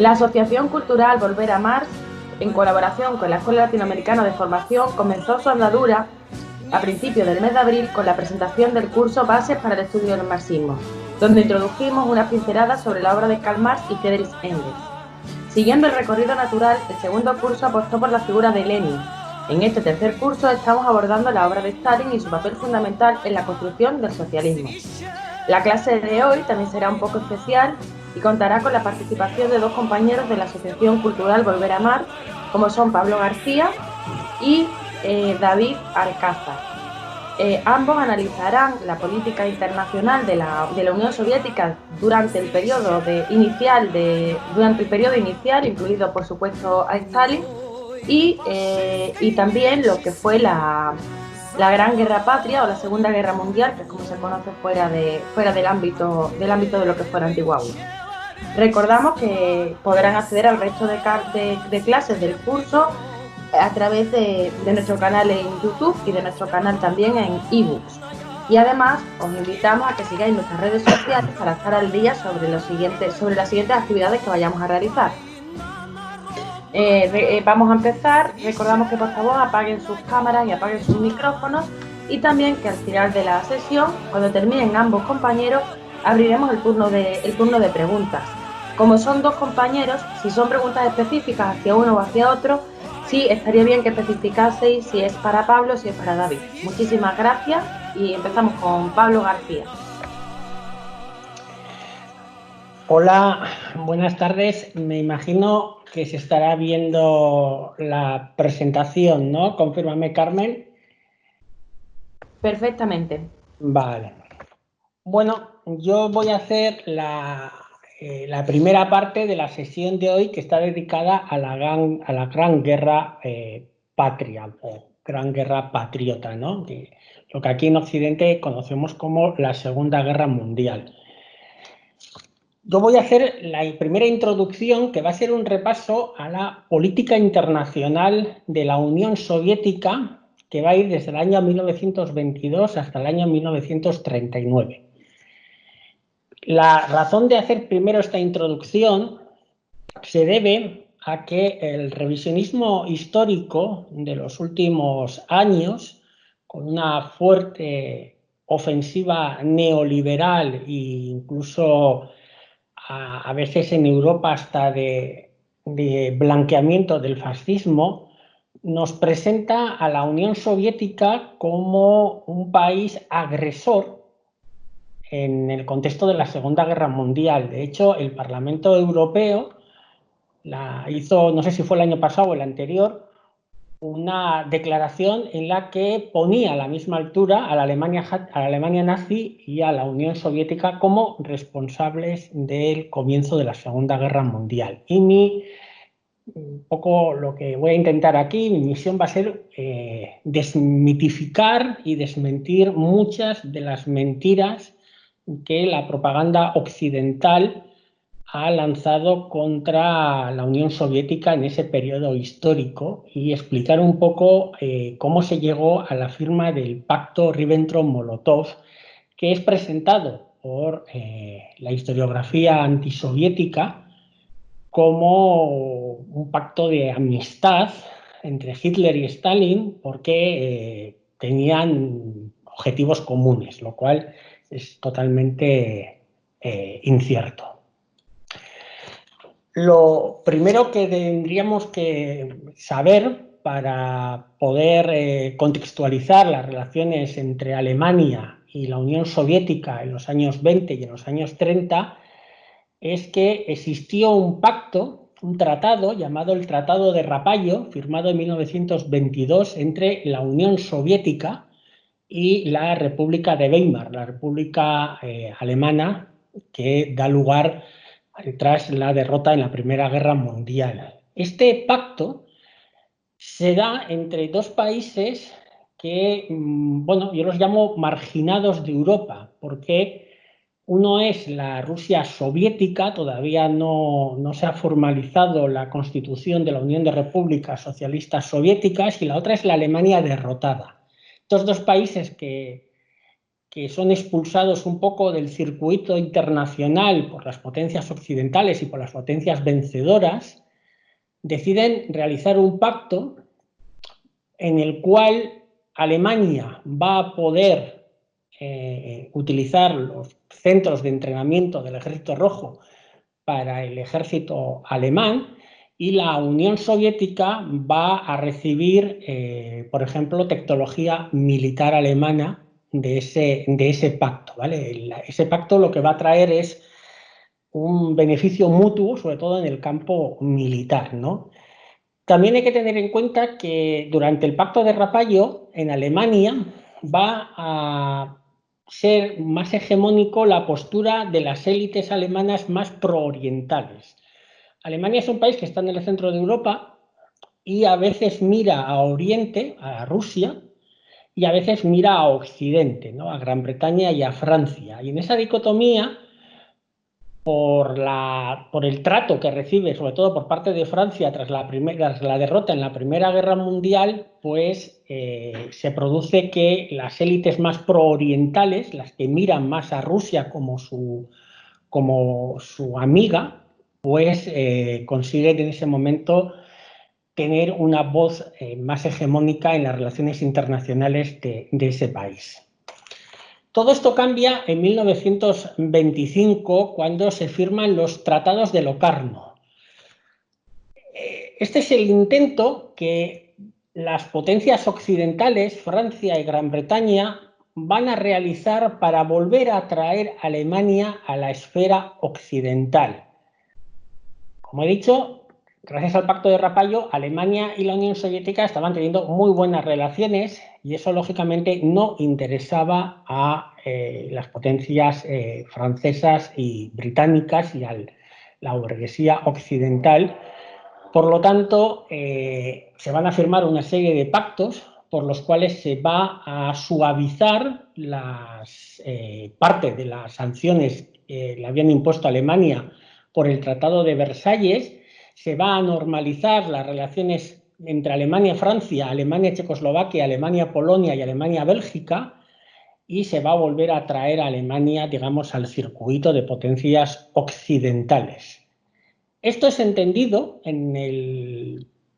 La Asociación Cultural Volver a Marx, en colaboración con la Escuela Latinoamericana de Formación, comenzó su andadura a principios del mes de abril con la presentación del curso Bases para el Estudio del Marxismo, donde introdujimos una pincelada sobre la obra de Karl Marx y Friedrich Engels. Siguiendo el recorrido natural, el segundo curso apostó por la figura de Lenin. En este tercer curso estamos abordando la obra de Stalin y su papel fundamental en la construcción del socialismo. La clase de hoy también será un poco especial y contará con la participación de dos compañeros de la Asociación Cultural Volver a Marx, como son Pablo García y David Alcázar. Ambos analizarán la política internacional de la Unión Soviética durante el periodo inicial, incluido por supuesto a Stalin, y también lo que fue la Gran Guerra Patria o la Segunda Guerra Mundial, que es como se conoce fuera del ámbito de lo que fue la antigua URSS. Recordamos que podrán acceder al resto de clases del curso a través de nuestro canal en YouTube y de nuestro canal también en ebooks. Y además os invitamos a que sigáis nuestras redes sociales para estar al día sobre las siguientes actividades que vayamos a realizar. Vamos a empezar. Recordamos que por favor apaguen sus cámaras y apaguen sus micrófonos, y también que al final de la sesión, cuando terminen ambos compañeros, abriremos el turno de preguntas. Como son dos compañeros, si son preguntas específicas hacia uno o hacia otro, sí estaría bien que especificaseis si es para Pablo o si es para David. Muchísimas gracias y empezamos con Pablo García. Hola, buenas tardes. Me imagino que se estará viendo la presentación, ¿no? Confírmame, Carmen. Perfectamente. Vale. Bueno, yo voy a hacer la primera parte de la sesión de hoy, que está dedicada a la Gran Guerra Patria o Gran Guerra Patriota, ¿no? Lo que aquí en Occidente conocemos como la Segunda Guerra Mundial. Yo voy a hacer la primera introducción, que va a ser un repaso a la política internacional de la Unión Soviética, que va a ir desde el año 1922 hasta el año 1939. La razón de hacer primero esta introducción se debe a que el revisionismo histórico de los últimos años, con una fuerte ofensiva neoliberal e incluso a veces en Europa hasta de blanqueamiento del fascismo, nos presenta a la Unión Soviética como un país agresor en el contexto de la Segunda Guerra Mundial. De hecho, el Parlamento Europeo hizo, no sé si fue el año pasado o el anterior, una declaración en la que ponía a la misma altura a la Alemania nazi y a la Unión Soviética como responsables del comienzo de la Segunda Guerra Mundial. Y un poco lo que voy a intentar aquí, mi misión va a ser desmitificar y desmentir muchas de las mentiras que la propaganda occidental ha lanzado contra la Unión Soviética en ese periodo histórico, y explicar un poco cómo se llegó a la firma del pacto Ribbentrop-Molotov, que es presentado por la historiografía antisoviética como un pacto de amistad entre Hitler y Stalin, porque tenían objetivos comunes, lo cual es totalmente incierto. Lo primero que tendríamos que saber para poder contextualizar las relaciones entre Alemania y la Unión Soviética en los años 20 y en los años 30 es que existió un pacto, un tratado llamado el Tratado de Rapallo, firmado en 1922 entre la Unión Soviética y la República de Weimar, la República Alemana, que da lugar tras la derrota en la Primera Guerra Mundial. Este pacto se da entre dos países que, bueno, yo los llamo marginados de Europa, porque uno es la Rusia soviética, todavía no se ha formalizado la constitución de la Unión de Repúblicas Socialistas Soviéticas, y la otra es la Alemania derrotada. Estos dos países que que son expulsados un poco del circuito internacional por las potencias occidentales y por las potencias vencedoras, deciden realizar un pacto en el cual Alemania va a poder utilizar los centros de entrenamiento del Ejército Rojo para el ejército alemán, y la Unión Soviética va a recibir, por ejemplo, tecnología militar alemana de ese pacto, ¿vale? Ese pacto lo que va a traer es un beneficio mutuo, sobre todo en el campo militar, ¿no? También hay que tener en cuenta que durante el Pacto de Rapallo, en Alemania, va a ser más hegemónico la postura de las élites alemanas más proorientales. Alemania es un país que está en el centro de Europa y a veces mira a Oriente, a Rusia, y a veces mira a Occidente, ¿no? A Gran Bretaña y a Francia. Y en esa dicotomía, por el trato que recibe, sobre todo por parte de Francia tras la derrota en la Primera Guerra Mundial, pues se produce que las élites más proorientales, las que miran más a Rusia como su amiga, pues consiguen en ese momento tener una voz más hegemónica en las relaciones internacionales de ese país. Todo esto cambia en 1925, cuando se firman los Tratados de Locarno. Este es el intento que las potencias occidentales, Francia y Gran Bretaña, van a realizar para volver a traer a Alemania a la esfera occidental. Como he dicho, gracias al Pacto de Rapallo, Alemania y la Unión Soviética estaban teniendo muy buenas relaciones, y eso lógicamente no interesaba a las potencias francesas y británicas y a la burguesía occidental. Por lo tanto, se van a firmar una serie de pactos por los cuales se va a suavizar parte de las sanciones que le habían impuesto a Alemania por el Tratado de Versalles. Se va a normalizar las relaciones entre Alemania-Francia, Alemania-Checoslovaquia, Alemania-Polonia y Alemania-Bélgica, y se va a volver a traer a Alemania, digamos, al circuito de potencias occidentales. Esto es entendido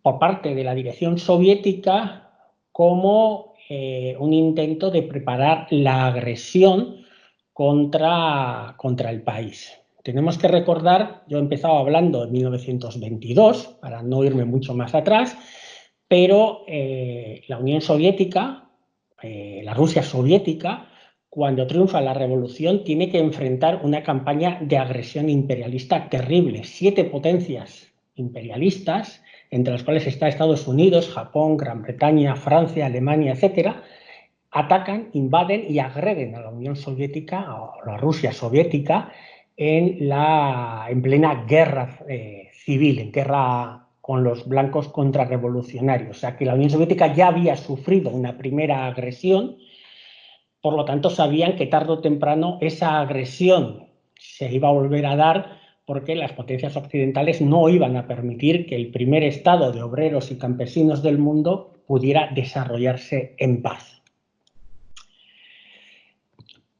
por parte de la dirección soviética como un intento de preparar la agresión contra el país. Tenemos que recordar, yo he empezado hablando en 1922, para no irme mucho más atrás, pero la Unión Soviética, la Rusia soviética, cuando triunfa la revolución, tiene que enfrentar una campaña de agresión imperialista terrible. 7 potencias imperialistas, entre las cuales está Estados Unidos, Japón, Gran Bretaña, Francia, Alemania, etcétera, atacan, invaden y agreden a la Unión Soviética, o la Rusia soviética, en plena guerra civil, en guerra con los blancos contrarrevolucionarios. O sea que la Unión Soviética ya había sufrido una primera agresión. Por lo tanto, sabían que tarde o temprano esa agresión se iba a volver a dar, porque las potencias occidentales no iban a permitir que el primer estado de obreros y campesinos del mundo pudiera desarrollarse en paz.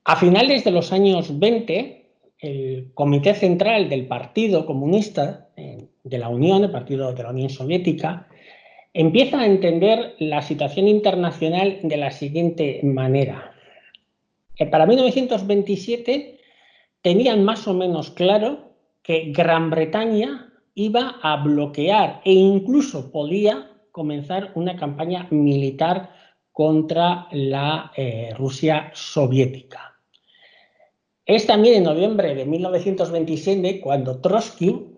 A finales de los años 20, el Comité Central del Partido Comunista de la Unión, el Partido de la Unión Soviética, empieza a entender la situación internacional de la siguiente manera. Para 1927 tenían más o menos claro que Gran Bretaña iba a bloquear e incluso podía comenzar una campaña militar contra la Rusia soviética. Es también en noviembre de 1927 cuando Trotsky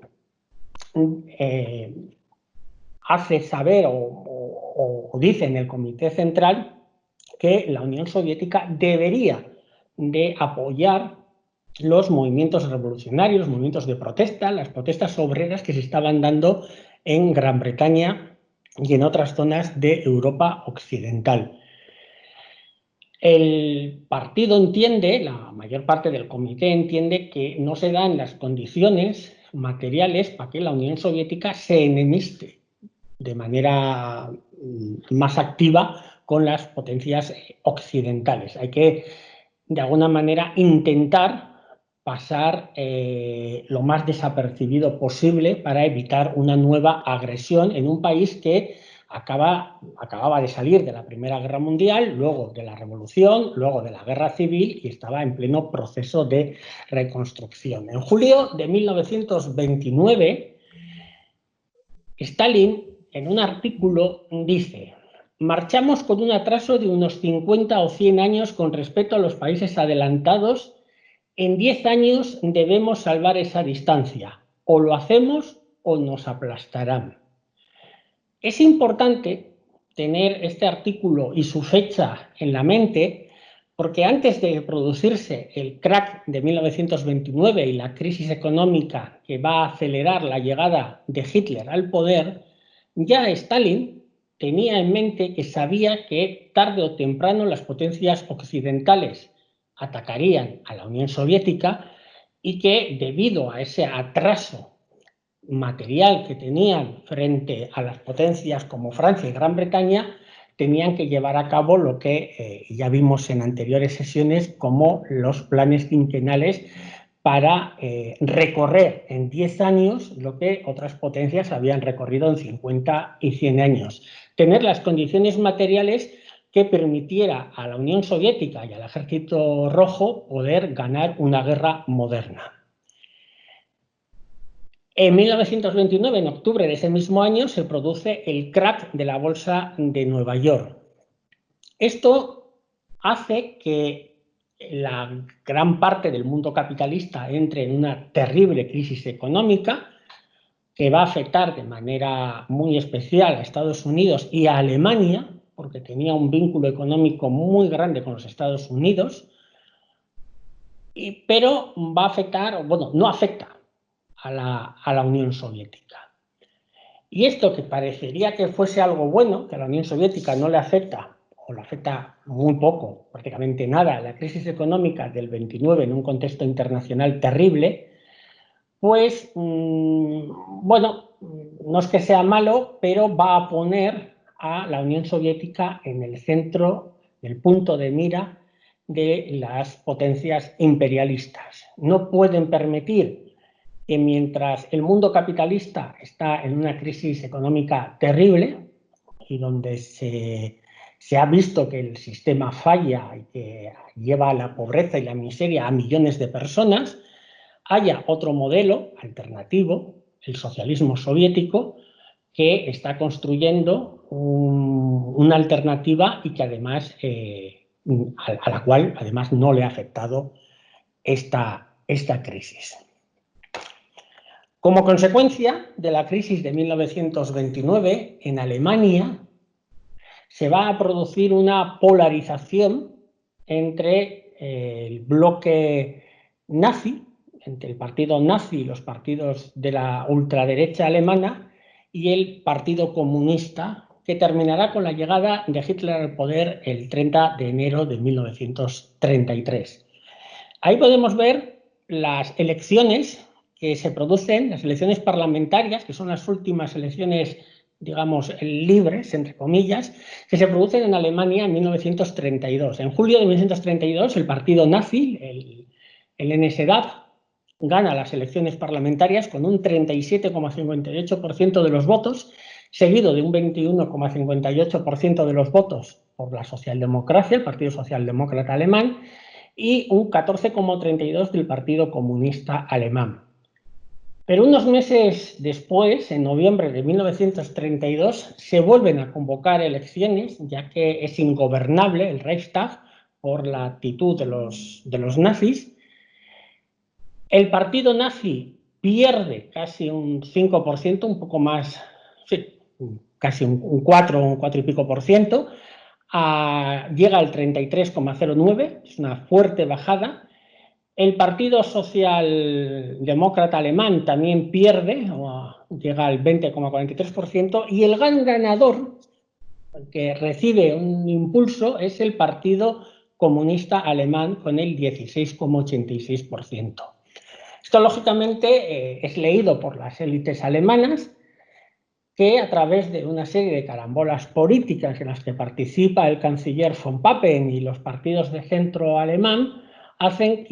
hace saber o dice en el Comité Central que la Unión Soviética debería de apoyar los movimientos revolucionarios, los movimientos de protesta, las protestas obreras que se estaban dando en Gran Bretaña y en otras zonas de Europa occidental. El partido entiende, la mayor parte del comité entiende, que no se dan las condiciones materiales para que la Unión Soviética se enemiste de manera más activa con las potencias occidentales. Hay que de alguna manera, intentar pasar lo más desapercibido posible para evitar una nueva agresión en un país que acababa de salir de la Primera Guerra Mundial, luego de la Revolución, luego de la Guerra Civil y estaba en pleno proceso de reconstrucción. En julio de 1929, Stalin, en un artículo, dice: marchamos con un atraso de unos 50 o 100 años con respecto a los países adelantados. En 10 años debemos salvar esa distancia. O lo hacemos o nos aplastarán. Es importante tener este artículo y su fecha en la mente, porque antes de producirse el crack de 1929 y la crisis económica que va a acelerar la llegada de Hitler al poder, ya Stalin tenía en mente que sabía que tarde o temprano las potencias occidentales atacarían a la Unión Soviética y que, debido a ese atraso material que tenían frente a las potencias como Francia y Gran Bretaña, tenían que llevar a cabo lo que ya vimos en anteriores sesiones como los planes quinquenales para recorrer en 10 años lo que otras potencias habían recorrido en 50 y 100 años. Tener las condiciones materiales que permitiera a la Unión Soviética y al Ejército Rojo poder ganar una guerra moderna. En 1929, en octubre de ese mismo año, se produce el crack de la Bolsa de Nueva York. Esto hace que la gran parte del mundo capitalista entre en una terrible crisis económica que va a afectar de manera muy especial a Estados Unidos y a Alemania, porque tenía un vínculo económico muy grande con los Estados Unidos, pero va a afectar, bueno, no afecta a la Unión Soviética. Y esto, que parecería que fuese algo bueno, que a la Unión Soviética no le afecta, o le afecta muy poco, prácticamente nada, la crisis económica del 29 en un contexto internacional terrible, pues, bueno, no es que sea malo, pero va a poner a la Unión Soviética en el centro, el punto de mira de las potencias imperialistas. No pueden permitir que, mientras el mundo capitalista está en una crisis económica terrible y donde se ha visto que el sistema falla y que lleva a la pobreza y la miseria a millones de personas, haya otro modelo alternativo, el socialismo soviético, que está construyendo una alternativa y que además a la cual además no le ha afectado esta crisis. Como consecuencia de la crisis de 1929, en Alemania se va a producir una polarización entre el bloque nazi, entre el partido nazi y los partidos de la ultraderecha alemana, y el Partido Comunista, que terminará con la llegada de Hitler al poder el 30 de enero de 1933. Ahí podemos ver las elecciones que se producen, las elecciones parlamentarias, que son las últimas elecciones, digamos, libres, entre comillas, que se producen en Alemania en 1932. En julio de 1932, el partido nazi, el NSDAP, gana las elecciones parlamentarias con un 37,58% de los votos, seguido de un 21,58% de los votos por la socialdemocracia, el Partido Socialdemócrata Alemán, y un 14,32% del Partido Comunista Alemán. Pero unos meses después, en noviembre de 1932, se vuelven a convocar elecciones, ya que es ingobernable el Reichstag por la actitud de los nazis. El partido nazi pierde casi un 5%, un poco más, sí, casi un 4 y pico por ciento, llega al 33,09%, es una fuerte bajada. El Partido Socialdemócrata Alemán también pierde, llega al 20,43%, y el gran ganador, que recibe un impulso, es el Partido Comunista Alemán con el 16,86%. Esto, lógicamente, es leído por las élites alemanas que a través de una serie de carambolas políticas en las que participa el canciller von Papen y los partidos de centro alemán, hacen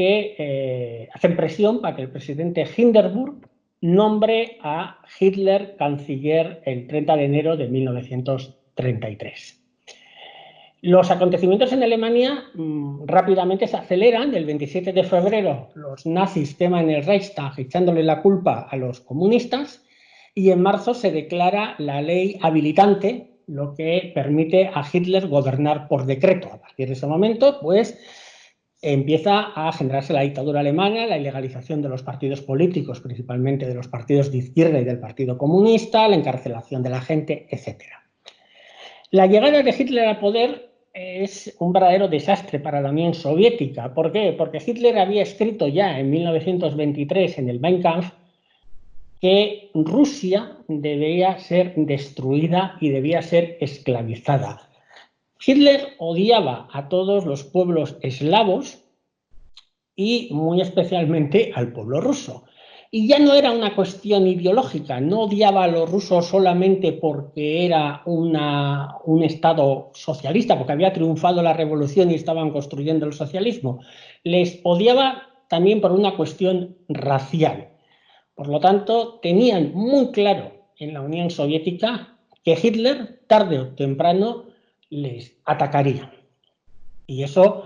presión para que el presidente Hindenburg nombre a Hitler canciller el 30 de enero de 1933. Los acontecimientos en Alemania rápidamente se aceleran. El 27 de febrero los nazis queman el Reichstag echándole la culpa a los comunistas, y en marzo se declara la ley habilitante, lo que permite a Hitler gobernar por decreto. A partir de ese momento, pues, empieza a generarse la dictadura alemana, la ilegalización de los partidos políticos, principalmente de los partidos de izquierda y del Partido Comunista, la encarcelación de la gente, etc. La llegada de Hitler al poder es un verdadero desastre para la Unión Soviética. ¿Por qué? Porque Hitler había escrito ya en 1923 en el Mein Kampf que Rusia debía ser destruida y debía ser esclavizada. Hitler odiaba a todos los pueblos eslavos y muy especialmente al pueblo ruso. Y ya no era una cuestión ideológica, no odiaba a los rusos solamente porque era un Estado socialista, porque había triunfado la revolución y estaban construyendo el socialismo. Les odiaba también por una cuestión racial. Por lo tanto, tenían muy claro en la Unión Soviética que Hitler, tarde o temprano, les atacaría. Y eso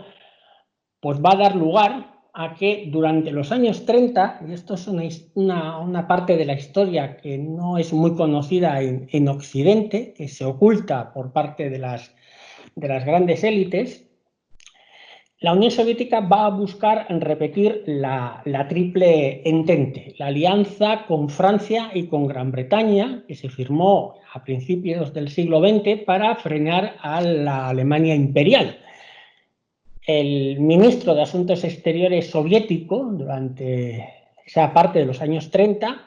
pues, va a dar lugar a que durante los años 30, y esto es una parte de la historia que no es muy conocida en Occidente, que se oculta por parte de las grandes élites, la Unión Soviética va a buscar repetir la triple entente, la alianza con Francia y con Gran Bretaña, que se firmó a principios del siglo XX para frenar a la Alemania imperial. El ministro de Asuntos Exteriores soviético durante esa parte de los años 30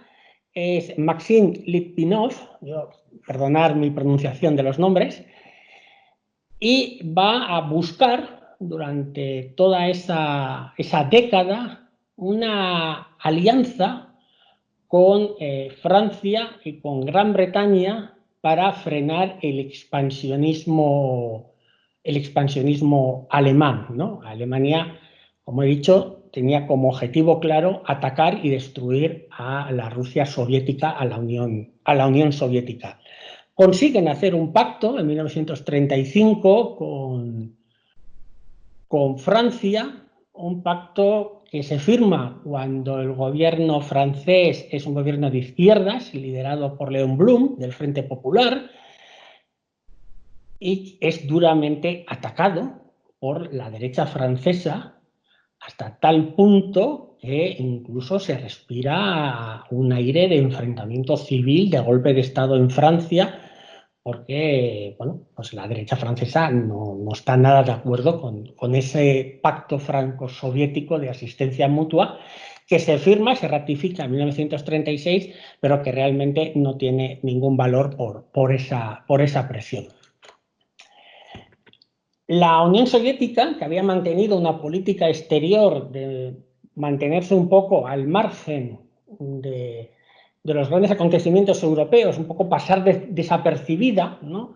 es Maxim Litvinov, perdonar mi pronunciación de los nombres, y va a buscar durante toda esa década una alianza con Francia y con Gran Bretaña para frenar el expansionismo alemán, ¿no? Alemania, como he dicho, tenía como objetivo claro atacar y destruir a la Rusia soviética, a la Unión Soviética. Consiguen hacer un pacto en 1935 con Francia, un pacto que se firma cuando el gobierno francés es un gobierno de izquierdas, liderado por Léon Blum, del Frente Popular, y es duramente atacado por la derecha francesa hasta tal punto que incluso se respira un aire de enfrentamiento civil, de golpe de Estado en Francia, porque bueno, pues la derecha francesa no está nada de acuerdo con ese pacto franco-soviético de asistencia mutua que se firma, se ratifica en 1936, pero que realmente no tiene ningún valor por esa presión. La Unión Soviética, que había mantenido una política exterior de mantenerse un poco al margen de los grandes acontecimientos europeos, un poco pasar desapercibida, ¿no?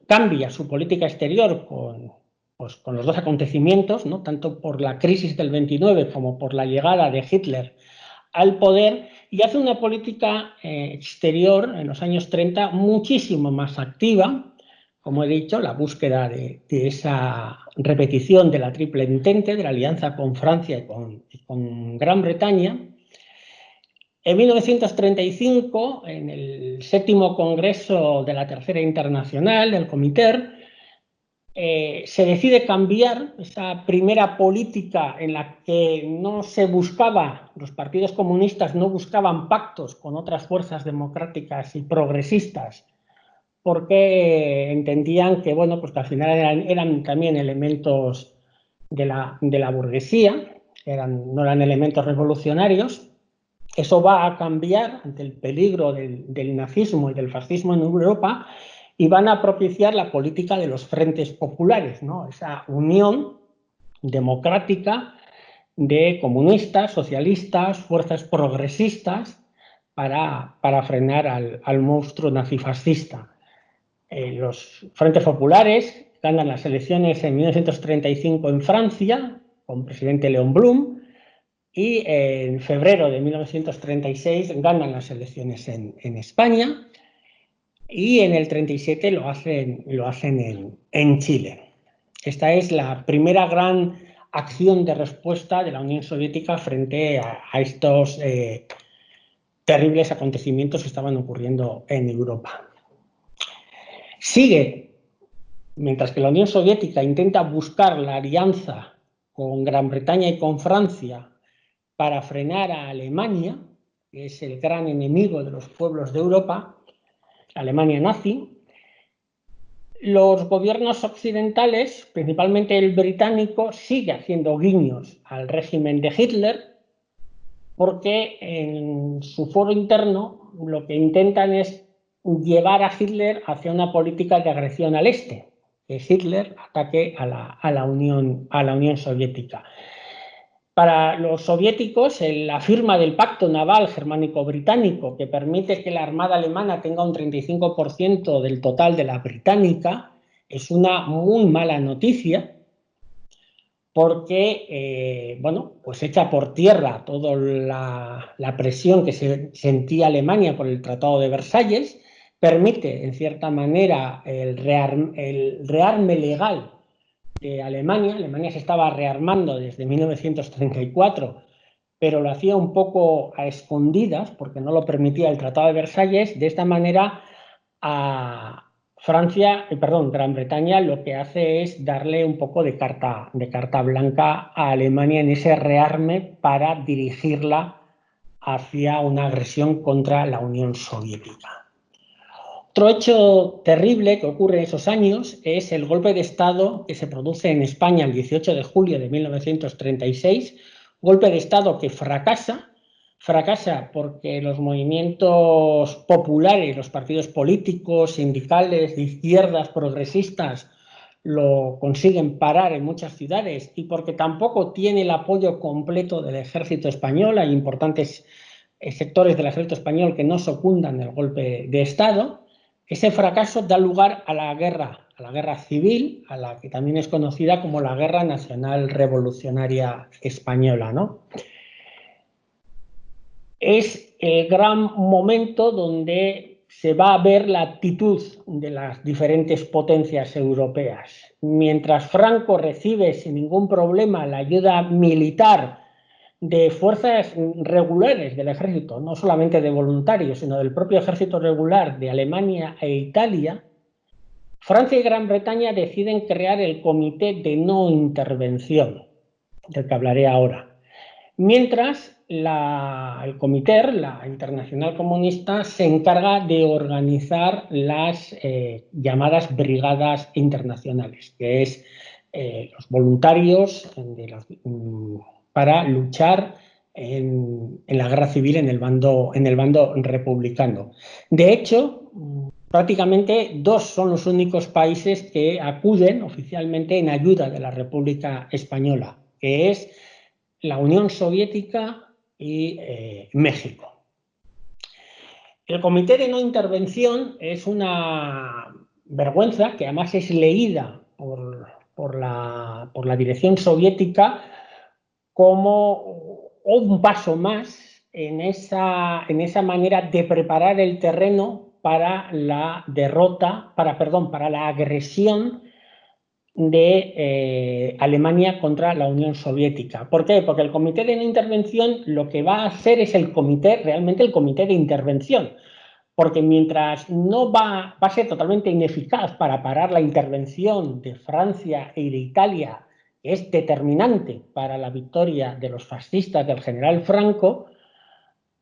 Cambia su política exterior con los dos acontecimientos, ¿no? Tanto por la crisis del 29 como por la llegada de Hitler al poder, y hace una política exterior en los años 30 muchísimo más activa. Como he dicho, la búsqueda de esa repetición de la triple entente, de la alianza con Francia y con Gran Bretaña. En 1935, en el 7º Congreso de la Tercera Internacional, del Comité, se decide cambiar esa primera política en la que no se buscaba, los partidos comunistas no buscaban pactos con otras fuerzas democráticas y progresistas, porque entendían que, bueno, pues que al final eran también elementos de la burguesía, no eran elementos revolucionarios. Eso va a cambiar ante el peligro del nazismo y del fascismo en Europa, y van a propiciar la política de los frentes populares, ¿no? Esa unión democrática de comunistas, socialistas, fuerzas progresistas, para frenar al monstruo nazifascista. Los Frentes Populares ganan las elecciones en 1935 en Francia, con presidente Léon Blum, y en febrero de 1936 ganan las elecciones en España, y en el 37 lo hacen en Chile. Esta es la primera gran acción de respuesta de la Unión Soviética frente a estos terribles acontecimientos que estaban ocurriendo en Europa. Sigue, mientras que la Unión Soviética intenta buscar la alianza con Gran Bretaña y con Francia para frenar a Alemania, que es el gran enemigo de los pueblos de Europa, Alemania nazi. Los gobiernos occidentales, principalmente el británico, sigue haciendo guiños al régimen de Hitler, porque en su foro interno lo que intentan es llevar a Hitler hacia una política de agresión al este, que Hitler ataque a la Unión Soviética. Para los soviéticos, la firma del Pacto Naval Germánico-Británico, que permite que la Armada alemana tenga un 35% del total de la británica, es una muy mala noticia, porque bueno, pues echa por tierra toda la presión que sentía Alemania por el Tratado de Versalles, permite, en cierta manera, el rearme legal de Alemania. Alemania se estaba rearmando desde 1934, pero lo hacía un poco a escondidas porque no lo permitía el Tratado de Versalles. De esta manera, Gran Bretaña lo que hace es darle un poco de carta blanca a Alemania en ese rearme para dirigirla hacia una agresión contra la Unión Soviética. Otro hecho terrible que ocurre en esos años es el golpe de Estado que se produce en España el 18 de julio de 1936, golpe de Estado que fracasa porque los movimientos populares, los partidos políticos, sindicales, de izquierdas, progresistas, lo consiguen parar en muchas ciudades, y porque tampoco tiene el apoyo completo del ejército español. Hay importantes sectores del ejército español que no secundan el golpe de Estado. Ese fracaso da lugar a la guerra civil, a la que también es conocida como la Guerra Nacional Revolucionaria Española, ¿no? Es el gran momento donde se va a ver la actitud de las diferentes potencias europeas. Mientras Franco recibe sin ningún problema la ayuda militar de fuerzas regulares del ejército, no solamente de voluntarios, sino del propio ejército regular de Alemania e Italia, Francia y Gran Bretaña deciden crear el Comité de No Intervención, del que hablaré ahora. Mientras el Comité, la Internacional Comunista, se encarga de organizar las llamadas brigadas internacionales, que es los voluntarios para luchar en la guerra civil en el bando republicano. De hecho, prácticamente dos son los únicos países que acuden oficialmente en ayuda de la República Española, que es la Unión Soviética y México. El Comité de No Intervención es una vergüenza que además es leída por la dirección soviética como un paso más en esa manera de preparar el terreno para la derrota, para la agresión de Alemania contra la Unión Soviética. ¿Por qué? Porque el Comité de No Intervención lo que va a hacer es realmente el comité de intervención, porque mientras no va a ser totalmente ineficaz para parar la intervención de Francia y de Italia, que es determinante para la victoria de los fascistas del general Franco,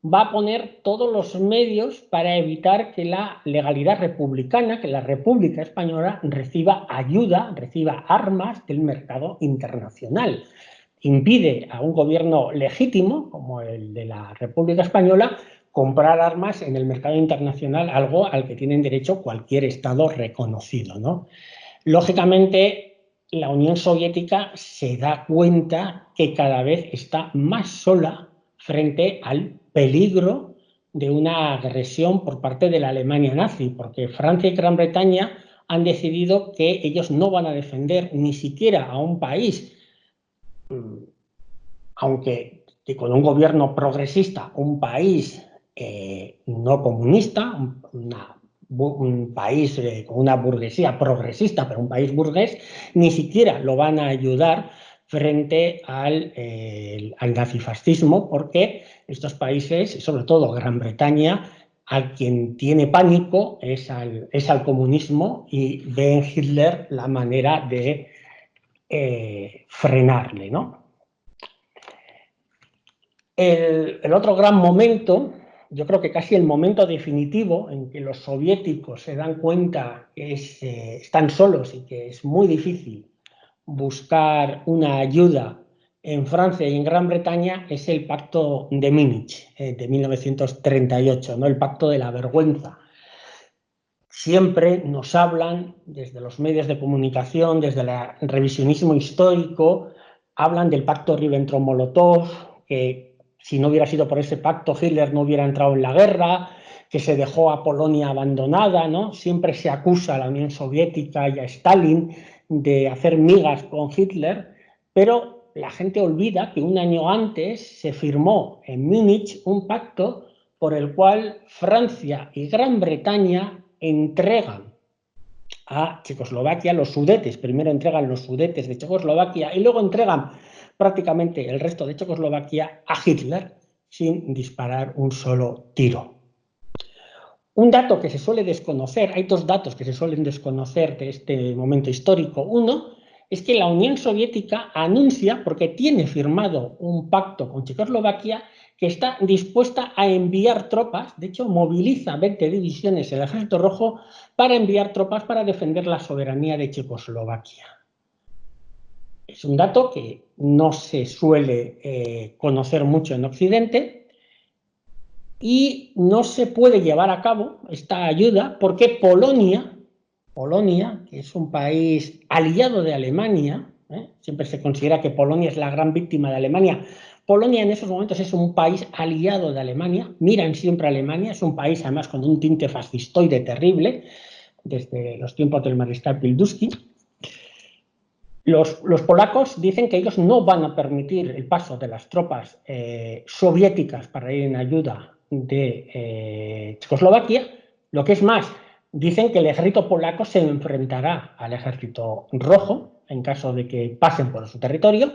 va a poner todos los medios para evitar que la legalidad republicana, que la República Española reciba ayuda, reciba armas del mercado internacional. Impide a un gobierno legítimo, como el de la República Española, comprar armas en el mercado internacional, algo al que tienen derecho cualquier Estado reconocido, ¿no? Lógicamente, la Unión Soviética se da cuenta que cada vez está más sola frente al peligro de una agresión por parte de la Alemania nazi, porque Francia y Gran Bretaña han decidido que ellos no van a defender ni siquiera a un país, aunque con un gobierno progresista, un país no comunista, un país con una burguesía progresista, pero un país burgués, ni siquiera lo van a ayudar frente al nazifascismo, porque estos países, sobre todo Gran Bretaña, a quien tiene pánico es al comunismo, y ve en Hitler la manera de frenarle, ¿no? El otro gran momento, yo creo que casi el momento definitivo en que los soviéticos se dan cuenta que están solos y que es muy difícil buscar una ayuda en Francia y en Gran Bretaña, es el Pacto de Múnich de 1938, ¿no? El Pacto de la Vergüenza. Siempre nos hablan, desde los medios de comunicación, desde el revisionismo histórico, hablan del Pacto Ribbentrop-Molotov, que si no hubiera sido por ese pacto Hitler no hubiera entrado en la guerra, que se dejó a Polonia abandonada, ¿no? Siempre se acusa a la Unión Soviética y a Stalin de hacer migas con Hitler, pero la gente olvida que un año antes se firmó en Múnich un pacto por el cual Francia y Gran Bretaña entregan a Checoslovaquia los Sudetes. Primero entregan los Sudetes de Checoslovaquia y luego entregan prácticamente el resto de Checoslovaquia a Hitler sin disparar un solo tiro. Un dato que se suele desconocer, hay dos datos que se suelen desconocer de este momento histórico. Uno es que la Unión Soviética anuncia, porque tiene firmado un pacto con Checoslovaquia, que está dispuesta a enviar tropas. De hecho, moviliza 20 divisiones del Ejército Rojo para enviar tropas para defender la soberanía de Checoslovaquia. Es un dato que no se suele conocer mucho en Occidente, y no se puede llevar a cabo esta ayuda porque Polonia, que es un país aliado de Alemania, siempre se considera que Polonia es la gran víctima de Alemania. Polonia en esos momentos es un país aliado de Alemania, miran siempre a Alemania, es un país además con un tinte fascistoide terrible, desde los tiempos del mariscal Pilsudski. Los polacos dicen que ellos no van a permitir el paso de las tropas soviéticas para ir en ayuda de Checoslovaquia. Lo que es más, dicen que el ejército polaco se enfrentará al ejército rojo en caso de que pasen por su territorio,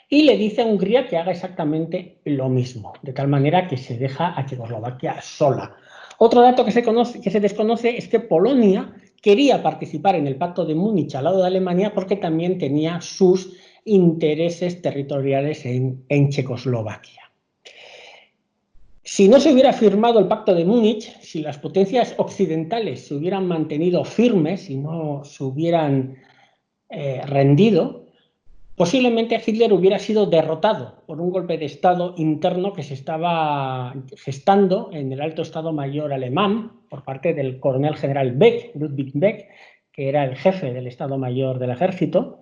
y le dice a Hungría que haga exactamente lo mismo, de tal manera que se deja a Checoslovaquia sola. Otro dato que se desconoce es que Polonia quería participar en el Pacto de Múnich al lado de Alemania porque también tenía sus intereses territoriales en Checoslovaquia. Si no se hubiera firmado el Pacto de Múnich, si las potencias occidentales se hubieran mantenido firmes y no se hubieran rendido, posiblemente Hitler hubiera sido derrotado por un golpe de Estado interno que se estaba gestando en el Alto Estado Mayor alemán por parte del coronel general Beck, Ludwig Beck, que era el jefe del Estado Mayor del Ejército,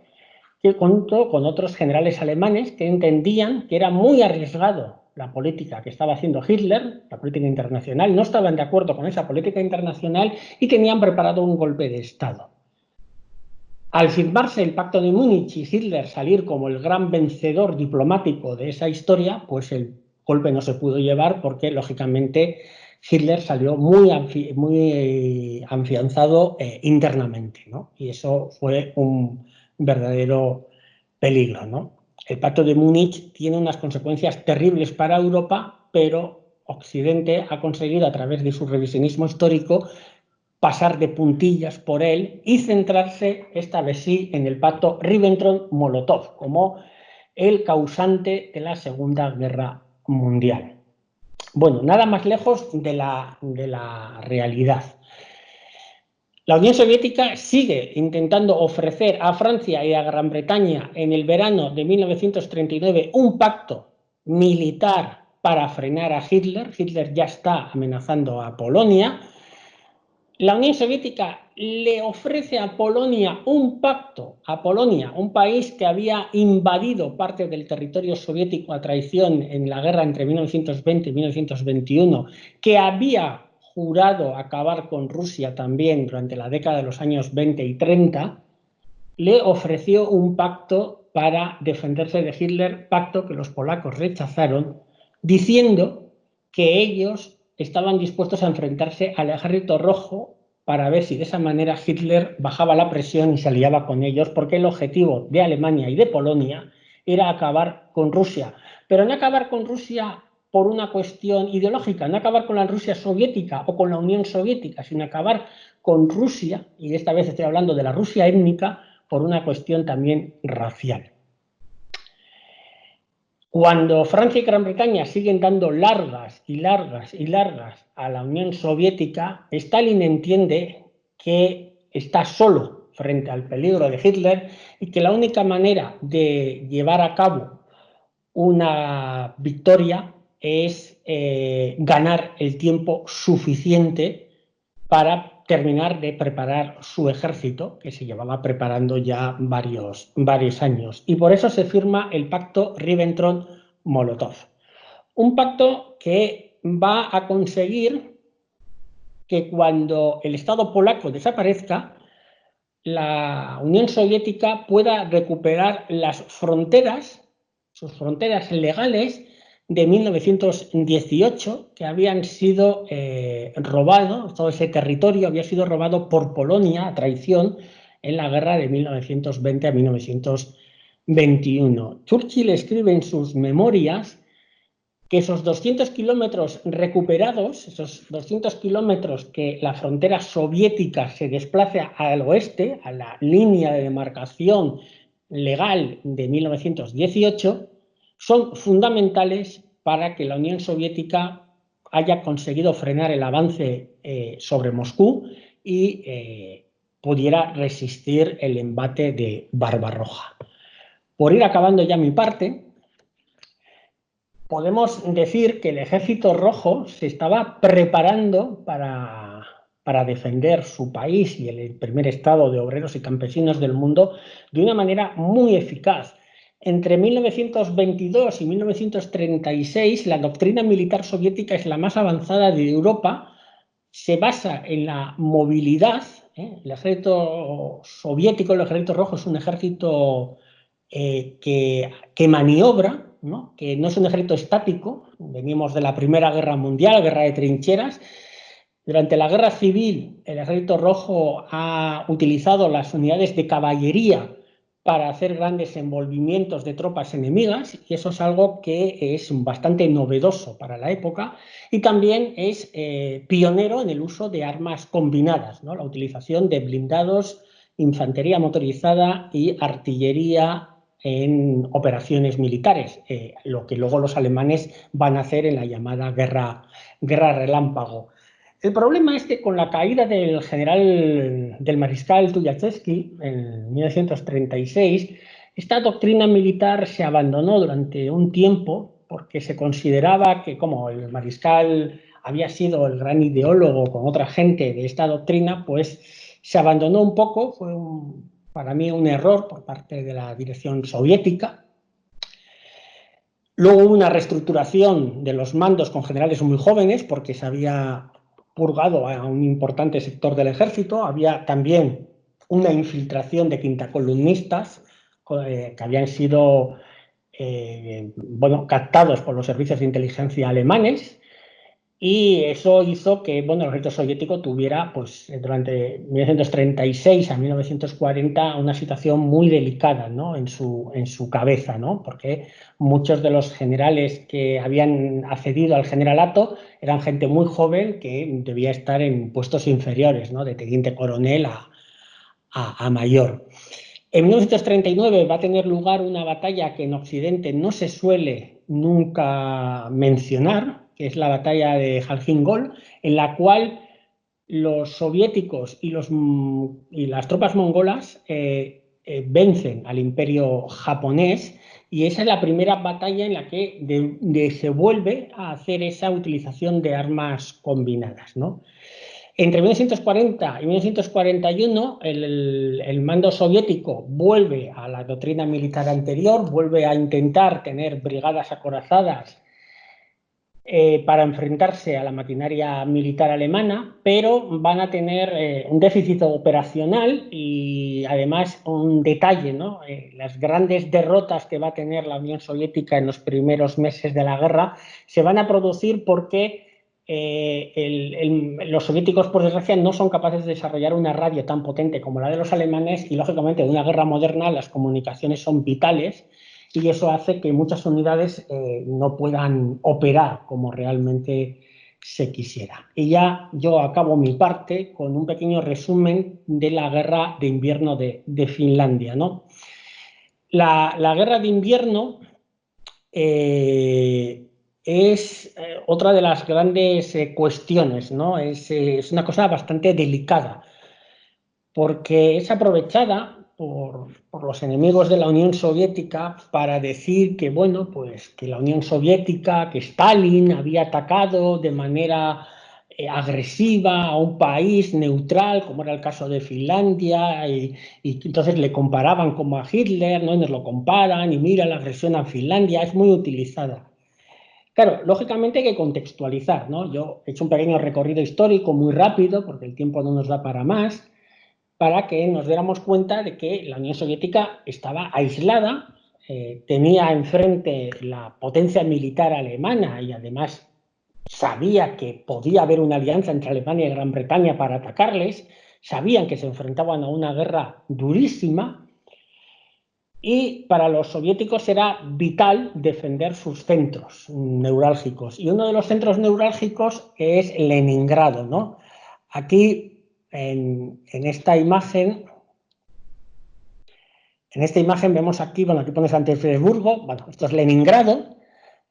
que contó con otros generales alemanes que entendían que era muy arriesgado la política que estaba haciendo Hitler, la política internacional, no estaban de acuerdo con esa política internacional y tenían preparado un golpe de Estado. Al firmarse el Pacto de Múnich y Hitler salir como el gran vencedor diplomático de esa historia, pues el golpe no se pudo llevar porque, lógicamente, Hitler salió muy afianzado internamente, ¿no? Y eso fue un verdadero peligro, ¿no? El Pacto de Múnich tiene unas consecuencias terribles para Europa, pero Occidente ha conseguido, a través de su revisionismo histórico, pasar de puntillas por él y centrarse, esta vez sí, en el pacto Ribbentrop-Molotov como el causante de la Segunda Guerra Mundial. Bueno, nada más lejos de la realidad. La Unión Soviética sigue intentando ofrecer a Francia y a Gran Bretaña en el verano de 1939 un pacto militar para frenar a Hitler. Hitler ya está amenazando a Polonia. la Unión Soviética le ofrece a Polonia un pacto, a Polonia, un país que había invadido parte del territorio soviético a traición en la guerra entre 1920 y 1921, que había jurado acabar con Rusia también durante la década de los años 20 y 30, le ofreció un pacto para defenderse de Hitler, pacto que los polacos rechazaron, diciendo que ellos estaban dispuestos a enfrentarse al Ejército Rojo para ver si de esa manera Hitler bajaba la presión y se aliaba con ellos, porque el objetivo de Alemania y de Polonia era acabar con Rusia, pero no acabar con Rusia por una cuestión ideológica, no acabar con la Rusia soviética o con la Unión Soviética, sino acabar con Rusia, y esta vez estoy hablando de la Rusia étnica, por una cuestión también racial. Cuando Francia y Gran Bretaña siguen dando largas y largas y largas a la Unión Soviética, Stalin entiende que está solo frente al peligro de Hitler y que la única manera de llevar a cabo una victoria es ganar el tiempo suficiente para terminar de preparar su ejército, que se llevaba preparando ya varios años. Y por eso se firma el pacto Ribbentrop-Molotov. Un pacto que va a conseguir que cuando el Estado polaco desaparezca, la Unión Soviética pueda recuperar las fronteras, sus fronteras legales de 1918, que habían sido robados, todo ese territorio había sido robado por Polonia a traición en la guerra de 1920 a 1921. Churchill escribe en sus memorias que esos 200 kilómetros recuperados, esos 200 kilómetros que la frontera soviética se desplace al oeste, a la línea de demarcación legal de 1918, son fundamentales para que la Unión Soviética haya conseguido frenar el avance sobre Moscú y pudiera resistir el embate de Barbarroja. Por ir acabando ya mi parte, podemos decir que el Ejército Rojo se estaba preparando para defender su país y el primer estado de obreros y campesinos del mundo de una manera muy eficaz. Entre 1922 y 1936, la doctrina militar soviética es la más avanzada de Europa, se basa en la movilidad. El ejército soviético, el Ejército Rojo, es un ejército que maniobra, ¿no? Que no es un ejército estático. Venimos de la Primera Guerra Mundial, guerra de trincheras. Durante la Guerra Civil, el Ejército Rojo ha utilizado las unidades de caballería para hacer grandes envolvimientos de tropas enemigas, y eso es algo que es bastante novedoso para la época, y también es pionero en el uso de armas combinadas, ¿no? La utilización de blindados, infantería motorizada y artillería en operaciones militares, lo que luego los alemanes van a hacer en la llamada guerra relámpago. El problema es que con la caída del mariscal Tukhachevsky en 1936, esta doctrina militar se abandonó durante un tiempo porque se consideraba que, como el mariscal había sido el gran ideólogo con otra gente de esta doctrina, pues se abandonó un poco. Fue para mí un error por parte de la dirección soviética. Luego hubo una reestructuración de los mandos con generales muy jóvenes porque se había purgado a un importante sector del ejército. Había también una infiltración de quintacolumnistas que habían sido captados por los servicios de inteligencia alemanes, y eso hizo que el ejército soviético tuviera, pues, durante 1936 a 1940 una situación muy delicada, ¿no? en su cabeza, ¿no? Porque muchos de los generales que habían accedido al generalato eran gente muy joven que debía estar en puestos inferiores, ¿no? De teniente coronel a mayor. En 1939 va a tener lugar una batalla que en Occidente no se suele nunca mencionar, que es la batalla de Jalgin Gol, en la cual los soviéticos y las tropas mongolas vencen al imperio japonés, y esa es la primera batalla en la que se vuelve a hacer esa utilización de armas combinadas, ¿no? Entre 1940 y 1941, el mando soviético vuelve a la doctrina militar anterior, vuelve a intentar tener brigadas acorazadas para enfrentarse a la maquinaria militar alemana, pero van a tener un déficit operacional y además un detalle, ¿no? Las grandes derrotas que va a tener la Unión Soviética en los primeros meses de la guerra se van a producir porque los soviéticos, por desgracia, no son capaces de desarrollar una radio tan potente como la de los alemanes y, lógicamente, en una guerra moderna las comunicaciones son vitales y eso hace que muchas unidades no puedan operar como realmente se quisiera. Y ya yo acabo mi parte con un pequeño resumen de la guerra de invierno de Finlandia, ¿no? La guerra de invierno es otra de las grandes cuestiones, ¿no? Es una cosa bastante delicada, porque es aprovechada por los enemigos de la Unión Soviética para decir que, bueno, pues que la Unión Soviética, que Stalin había atacado de manera agresiva a un país neutral, como era el caso de Finlandia, y entonces le comparaban como a Hitler, ¿no? Y nos lo comparan, y mira la agresión a Finlandia, es muy utilizada. Claro, lógicamente hay que contextualizar, ¿no? Yo he hecho un pequeño recorrido histórico muy rápido, porque el tiempo no nos da para más, para que nos diéramos cuenta de que la Unión Soviética estaba aislada, tenía enfrente la potencia militar alemana y además sabía que podía haber una alianza entre Alemania y Gran Bretaña para atacarles, sabían que se enfrentaban a una guerra durísima y para los soviéticos era vital defender sus centros neurálgicos. Y uno de los centros neurálgicos es Leningrado, ¿no? Aquí en esta imagen vemos aquí, bueno, aquí pone San Petersburgo, bueno, esto es Leningrado,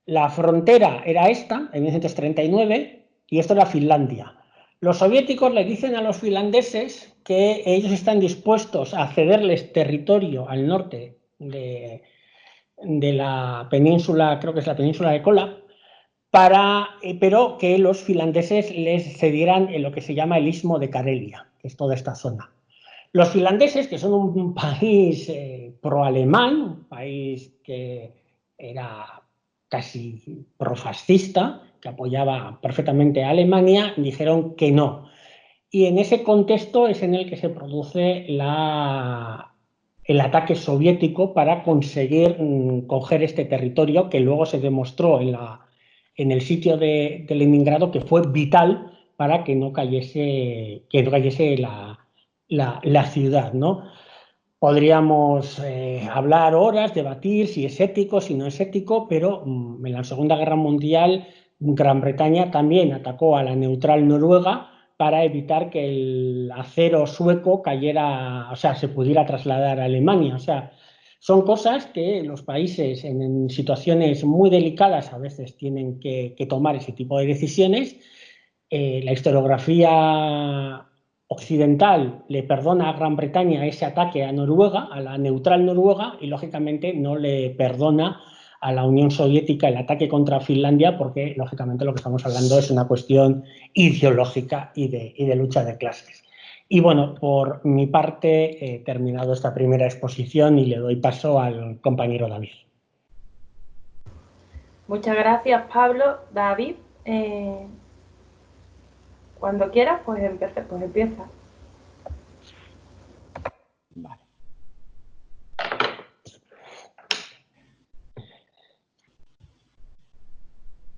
la frontera era esta, en 1939, y esto era Finlandia. Los soviéticos le dicen a los finlandeses que ellos están dispuestos a cederles territorio al norte de la península, creo que es la península de Kola, pero que los finlandeses les cedieran en lo que se llama el Istmo de Karelia, que es toda esta zona. Los finlandeses, que son un país pro-alemán, un país que era casi profascista, que apoyaba perfectamente a Alemania, dijeron que no. Y en ese contexto es en el que se produce el ataque soviético para conseguir coger este territorio, que luego se demostró en el sitio de Leningrado que fue vital para que no cayese la ciudad, ¿no? Podríamos hablar horas, debatir si es ético, si no es ético, pero en la Segunda Guerra Mundial Gran Bretaña también atacó a la neutral Noruega para evitar que el acero sueco cayera, o sea, se pudiera trasladar a Alemania. O sea, son cosas que los países en situaciones muy delicadas a veces tienen que tomar ese tipo de decisiones. La historiografía occidental le perdona a Gran Bretaña ese ataque a Noruega, a la neutral Noruega, y lógicamente no le perdona a la Unión Soviética el ataque contra Finlandia, porque lógicamente lo que estamos hablando es una cuestión ideológica y de lucha de clases. Y bueno, por mi parte he terminado esta primera exposición y le doy paso al compañero David. Muchas gracias, Pablo. David, cuando quieras, pues empieza. Vale.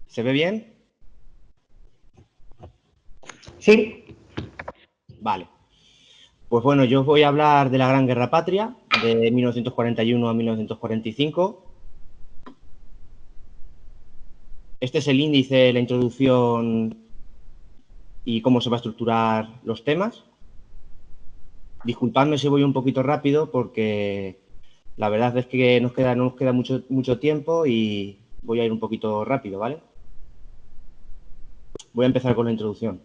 ¿Se ve bien? Sí. Vale. Pues bueno, yo os voy a hablar de la Gran Guerra Patria, de 1941 a 1945. Este es el índice, la introducción y cómo se va a estructurar los temas. Disculpadme si voy un poquito rápido porque la verdad es que no nos queda mucho tiempo y voy a ir un poquito rápido, ¿vale? Voy a empezar con la introducción.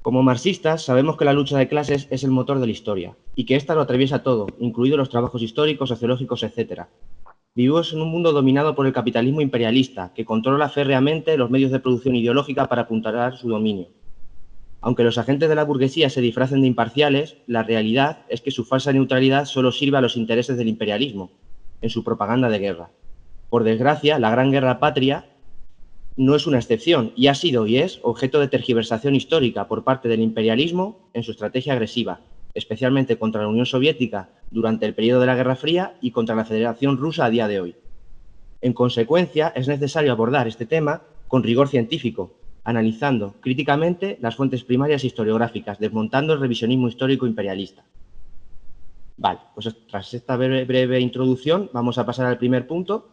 Como marxistas, sabemos que la lucha de clases es el motor de la historia y que ésta lo atraviesa todo, incluidos los trabajos históricos, sociológicos, etc. Vivimos en un mundo dominado por el capitalismo imperialista, que controla férreamente los medios de producción ideológica para apuntalar su dominio. Aunque los agentes de la burguesía se disfracen de imparciales, la realidad es que su falsa neutralidad solo sirve a los intereses del imperialismo en su propaganda de guerra. Por desgracia, la Gran Guerra Patria no es una excepción y ha sido y es objeto de tergiversación histórica por parte del imperialismo en su estrategia agresiva, especialmente contra la Unión Soviética durante el periodo de la Guerra Fría y contra la Federación Rusa a día de hoy. En consecuencia, es necesario abordar este tema con rigor científico, analizando críticamente las fuentes primarias historiográficas, desmontando el revisionismo histórico imperialista. Vale, pues tras esta breve introducción vamos a pasar al primer punto,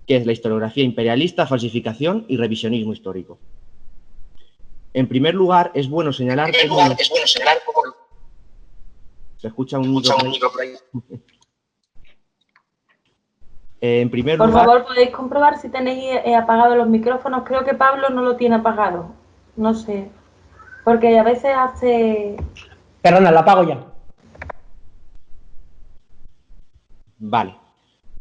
que es la historiografía imperialista, falsificación y revisionismo histórico. En primer lugar, es bueno señalar cómo... Se escucha un micro por ahí. En primer Por lugar... favor, podéis comprobar si tenéis apagados los micrófonos. Creo que Pablo no lo tiene apagado. No sé. Porque a veces hace... Perdona, lo apago ya. Vale.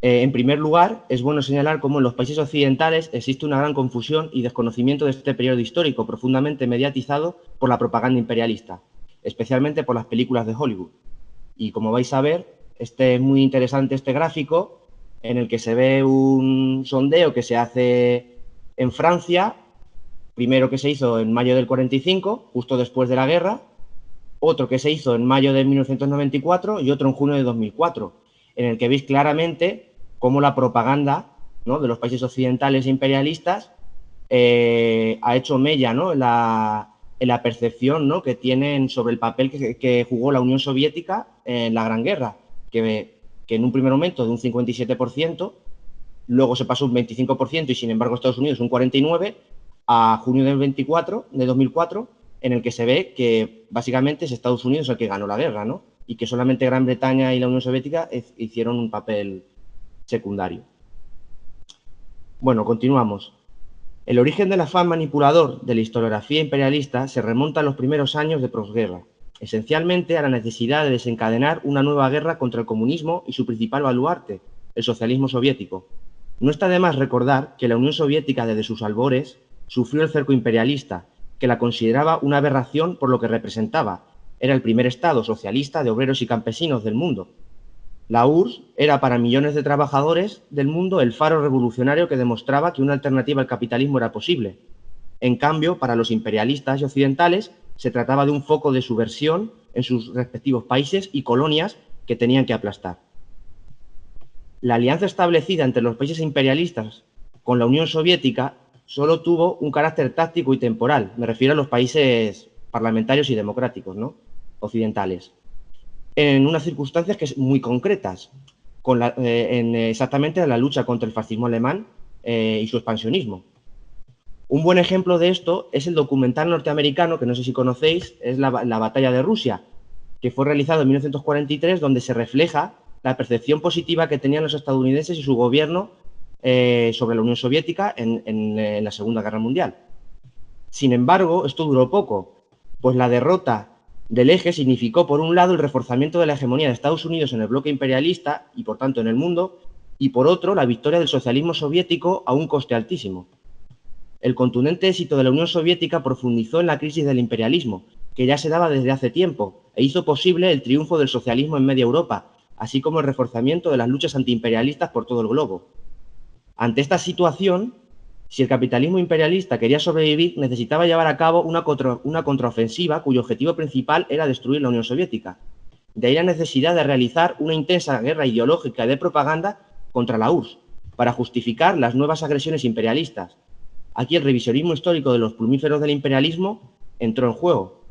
En primer lugar, es bueno señalar cómo en los países occidentales existe una gran confusión y desconocimiento de este periodo histórico profundamente mediatizado por la propaganda imperialista, especialmente por las películas de Hollywood. Y como vais a ver, es muy interesante este gráfico en el que se ve un sondeo que se hace en Francia, primero que se hizo en mayo del 45, justo después de la guerra, otro que se hizo en mayo de 1994 y otro en junio de 2004, en el que veis claramente cómo la propaganda, ¿no?, de los países occidentales e imperialistas ha hecho mella, ¿no?, en la percepción, ¿no?, que tienen sobre el papel que jugó la Unión Soviética en la Gran Guerra, que en un primer momento de un 57%, luego se pasó un 25% y sin embargo Estados Unidos un 49%, a junio del 2004, en el que se ve que básicamente es Estados Unidos el que ganó la guerra, ¿no?, y que solamente Gran Bretaña y la Unión Soviética hicieron un papel secundario. Bueno, continuamos. El origen del afán manipulador de la historiografía imperialista se remonta a los primeros años de posguerra, esencialmente a la necesidad de desencadenar una nueva guerra contra el comunismo y su principal baluarte, el socialismo soviético. No está de más recordar que la Unión Soviética desde sus albores sufrió el cerco imperialista, que la consideraba una aberración por lo que representaba. Era el primer estado socialista de obreros y campesinos del mundo. La URSS era para millones de trabajadores del mundo el faro revolucionario que demostraba que una alternativa al capitalismo era posible. En cambio, para los imperialistas y occidentales se trataba de un foco de subversión en sus respectivos países y colonias que tenían que aplastar. La alianza establecida entre los países imperialistas con la Unión Soviética solo tuvo un carácter táctico y temporal. Me refiero a los países parlamentarios y democráticos, ¿no?, occidentales, en unas circunstancias que son muy concretas, exactamente la lucha contra el fascismo alemán y su expansionismo. Un buen ejemplo de esto es el documental norteamericano, que no sé si conocéis, es la Batalla de Rusia, que fue realizado en 1943, donde se refleja la percepción positiva que tenían los estadounidenses y su gobierno sobre la Unión Soviética en la Segunda Guerra Mundial. Sin embargo, esto duró poco, pues la derrota del eje significó, por un lado, el reforzamiento de la hegemonía de Estados Unidos en el bloque imperialista y, por tanto, en el mundo, y, por otro, la victoria del socialismo soviético a un coste altísimo. El contundente éxito de la Unión Soviética profundizó en la crisis del imperialismo, que ya se daba desde hace tiempo, e hizo posible el triunfo del socialismo en media Europa, así como el reforzamiento de las luchas antiimperialistas por todo el globo. Ante esta situación, si el capitalismo imperialista quería sobrevivir, necesitaba llevar a cabo una contraofensiva cuyo objetivo principal era destruir la Unión Soviética. De ahí la necesidad de realizar una intensa guerra ideológica de propaganda contra la URSS, para justificar las nuevas agresiones imperialistas. Aquí el revisionismo histórico de los plumíferos del imperialismo entró en juego.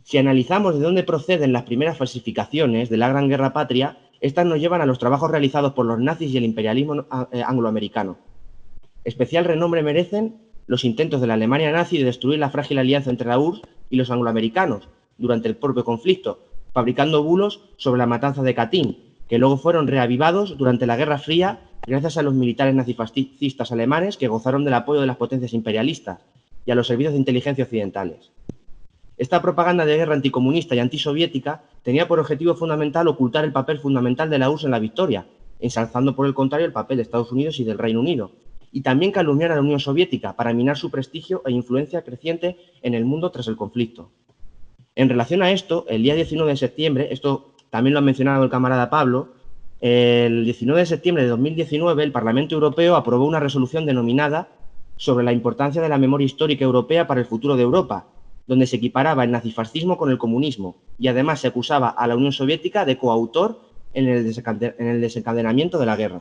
Si analizamos de dónde proceden las primeras falsificaciones de la Gran Guerra Patria, estas nos llevan a los trabajos realizados por los nazis y el imperialismo angloamericano. Especial renombre merecen los intentos de la Alemania nazi de destruir la frágil alianza entre la URSS y los angloamericanos durante el propio conflicto, fabricando bulos sobre la matanza de Katyn, que luego fueron reavivados durante la Guerra Fría gracias a los militares nazifascistas alemanes que gozaron del apoyo de las potencias imperialistas y a los servicios de inteligencia occidentales. Esta propaganda de guerra anticomunista y antisoviética tenía por objetivo fundamental ocultar el papel fundamental de la URSS en la victoria, ensalzando por el contrario el papel de Estados Unidos y del Reino Unido, y también calumniar a la Unión Soviética para minar su prestigio e influencia creciente en el mundo tras el conflicto. En relación a esto, el día 19 de septiembre, esto también lo ha mencionado el camarada Pablo, el 19 de septiembre de 2019 el Parlamento Europeo aprobó una resolución denominada sobre la importancia de la memoria histórica europea para el futuro de Europa, donde se equiparaba el nazifascismo con el comunismo y además se acusaba a la Unión Soviética de coautor en el desencadenamiento de la guerra.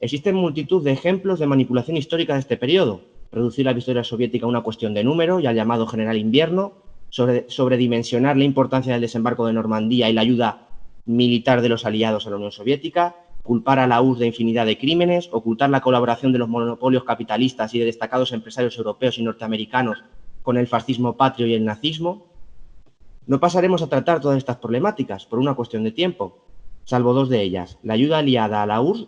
Existen multitud de ejemplos de manipulación histórica de este periodo: reducir la victoria soviética a una cuestión de número y al llamado General Invierno, sobredimensionar la importancia del desembarco de Normandía y la ayuda militar de los aliados a la Unión Soviética, culpar a la URSS de infinidad de crímenes, ocultar la colaboración de los monopolios capitalistas y de destacados empresarios europeos y norteamericanos con el fascismo patrio y el nazismo. No pasaremos a tratar todas estas problemáticas por una cuestión de tiempo, salvo dos de ellas: la ayuda aliada a la URSS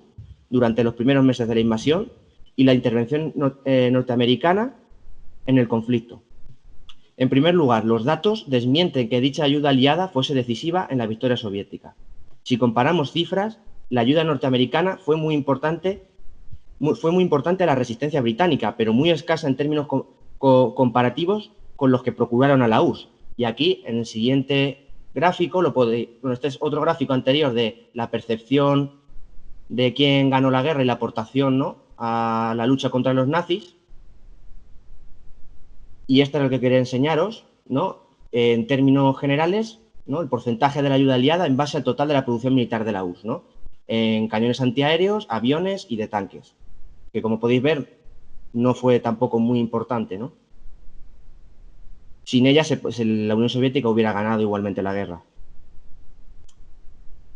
durante los primeros meses de la invasión y la intervención norteamericana en el conflicto. En primer lugar, los datos desmienten que dicha ayuda aliada fuese decisiva en la victoria soviética. Si comparamos cifras, la ayuda norteamericana fue muy importante a la resistencia británica, pero muy escasa en términos comparativos con los que procuraron a la URSS. Y aquí, en el siguiente gráfico, este es otro gráfico anterior de la percepción de quién ganó la guerra y la aportación, ¿no?, a la lucha contra los nazis. Y esto es lo que quería enseñaros, ¿no?, en términos generales, ¿no?, el porcentaje de la ayuda aliada en base al total de la producción militar de la URSS, ¿no?, en cañones antiaéreos, aviones y de tanques, que como podéis ver no fue tampoco muy importante, ¿no? Sin ella la Unión Soviética hubiera ganado igualmente la guerra.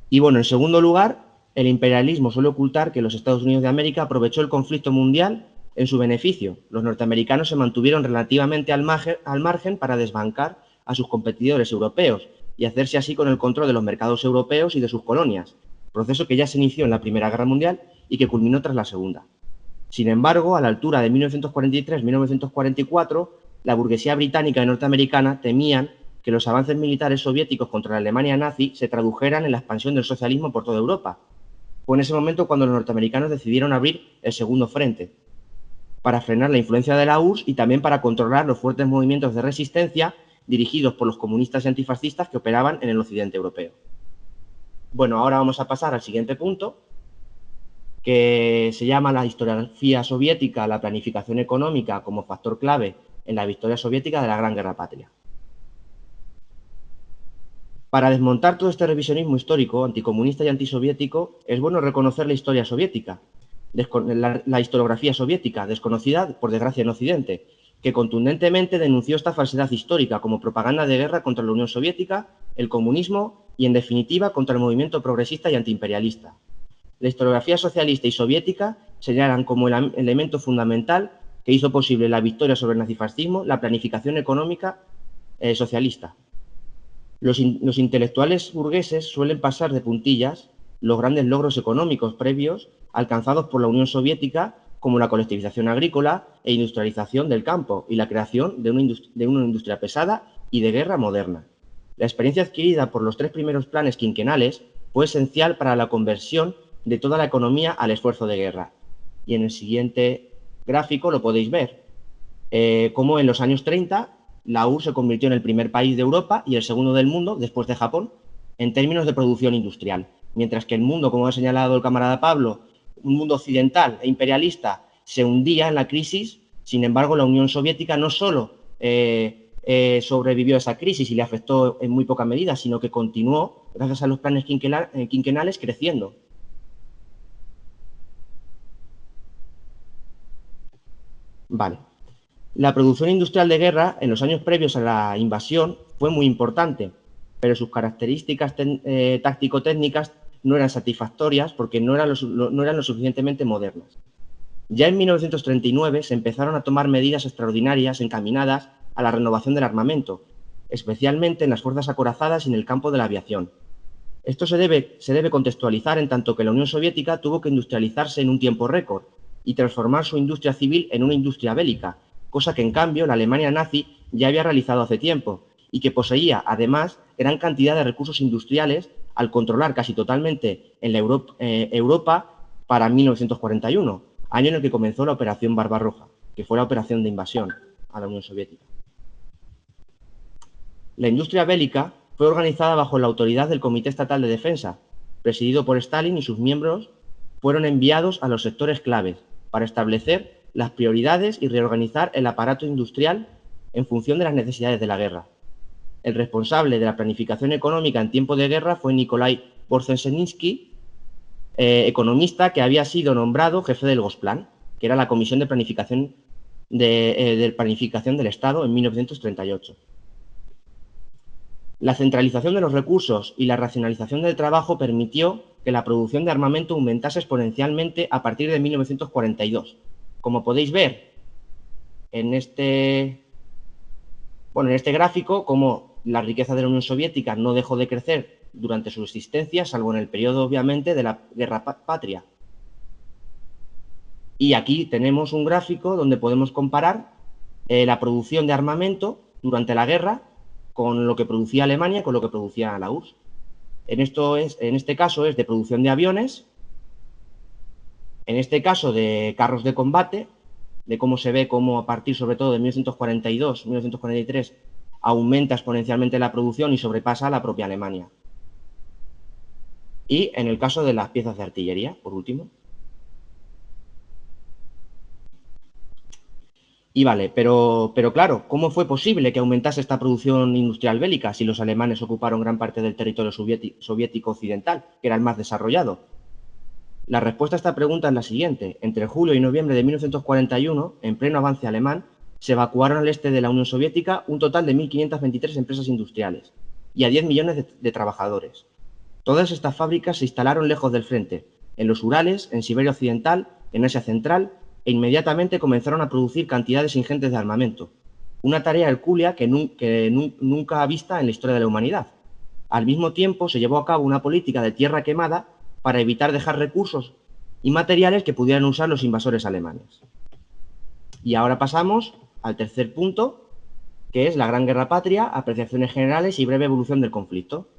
Y bueno, en segundo lugar, el imperialismo suele ocultar que los Estados Unidos de América aprovechó el conflicto mundial en su beneficio. Los norteamericanos se mantuvieron relativamente al margen para desbancar a sus competidores europeos y hacerse así con el control de los mercados europeos y de sus colonias, proceso que ya se inició en la Primera Guerra Mundial y que culminó tras la Segunda. Sin embargo, a la altura de 1943-1944, la burguesía británica y norteamericana temían que los avances militares soviéticos contra la Alemania nazi se tradujeran en la expansión del socialismo por toda Europa. Fue en ese momento cuando los norteamericanos decidieron abrir el segundo frente, para frenar la influencia de la URSS y también para controlar los fuertes movimientos de resistencia dirigidos por los comunistas y antifascistas que operaban en el occidente europeo. Bueno, ahora vamos a pasar al siguiente punto, que se llama la historiografía soviética, la planificación económica como factor clave en la victoria soviética de la Gran Guerra Patria. Para desmontar todo este revisionismo histórico, anticomunista y antisoviético, es bueno reconocer la historia soviética, la historiografía soviética, desconocida por desgracia en Occidente, que contundentemente denunció esta falsedad histórica como propaganda de guerra contra la Unión Soviética, el comunismo y, en definitiva, contra el movimiento progresista y antiimperialista. La historiografía socialista y soviética señalan como el elemento fundamental que hizo posible la victoria sobre el nazifascismo la planificación económica socialista. Los intelectuales burgueses suelen pasar de puntillas los grandes logros económicos previos alcanzados por la Unión Soviética, como la colectivización agrícola e industrialización del campo y la creación de una industria pesada y de guerra moderna. La experiencia adquirida por los tres primeros planes quinquenales fue esencial para la conversión de toda la economía al esfuerzo de guerra. Y en el siguiente gráfico lo podéis ver, cómo en los años 30 la URSS se convirtió en el primer país de Europa y el segundo del mundo, después de Japón, en términos de producción industrial. Mientras que el mundo, como ha señalado el camarada Pablo, un mundo occidental e imperialista, se hundía en la crisis. Sin embargo, la Unión Soviética no solo sobrevivió a esa crisis y le afectó en muy poca medida, sino que continuó, gracias a los planes quinquenales, creciendo. Vale. La producción industrial de guerra en los años previos a la invasión fue muy importante, pero sus características táctico-técnicas no eran satisfactorias porque no eran lo suficientemente modernas. Ya en 1939 se empezaron a tomar medidas extraordinarias encaminadas a la renovación del armamento, especialmente en las fuerzas acorazadas y en el campo de la aviación. Esto se debe contextualizar en tanto que la Unión Soviética tuvo que industrializarse en un tiempo récord y transformar su industria civil en una industria bélica, cosa que en cambio la Alemania nazi ya había realizado hace tiempo y que poseía además gran cantidad de recursos industriales al controlar casi totalmente en la Europa para 1941, año en el que comenzó la Operación Barbarroja, que fue la operación de invasión a la Unión Soviética. La industria bélica fue organizada bajo la autoridad del Comité Estatal de Defensa, presidido por Stalin, y sus miembros fueron enviados a los sectores claves para establecer las prioridades y reorganizar el aparato industrial en función de las necesidades de la guerra. El responsable de la planificación económica en tiempo de guerra fue Nikolai Borzenskiy, economista que había sido nombrado jefe del Gosplan, que era la Comisión de Planificación del Estado en 1938. La centralización de los recursos y la racionalización del trabajo permitió que la producción de armamento aumentase exponencialmente a partir de 1942. Como podéis ver en este gráfico, como la riqueza de la Unión Soviética no dejó de crecer durante su existencia, salvo en el periodo, obviamente, de la Guerra Patria. Y aquí tenemos un gráfico donde podemos comparar la producción de armamento durante la guerra con lo que producía Alemania y con lo que producía la URSS. En este caso es de producción de aviones, en este caso de carros de combate, de cómo se ve cómo a partir sobre todo de 1942-1943 aumenta exponencialmente la producción y sobrepasa a la propia Alemania. Y en el caso de las piezas de artillería, por último. Y vale, pero claro, ¿cómo fue posible que aumentase esta producción industrial bélica si los alemanes ocuparon gran parte del territorio soviético occidental, que era el más desarrollado? La respuesta a esta pregunta es la siguiente. Entre julio y noviembre de 1941, en pleno avance alemán, se evacuaron al este de la Unión Soviética un total de 1.523 empresas industriales y a 10 millones de trabajadores. Todas estas fábricas se instalaron lejos del frente, en los Urales, en Siberia Occidental, en Asia Central, e inmediatamente comenzaron a producir cantidades ingentes de armamento, una tarea hercúlea que nunca vista en la historia de la humanidad. Al mismo tiempo, se llevó a cabo una política de tierra quemada para evitar dejar recursos y materiales que pudieran usar los invasores alemanes. Y ahora pasamos al tercer punto, que es la Gran Guerra Patria, apreciaciones generales y breve evolución del conflicto.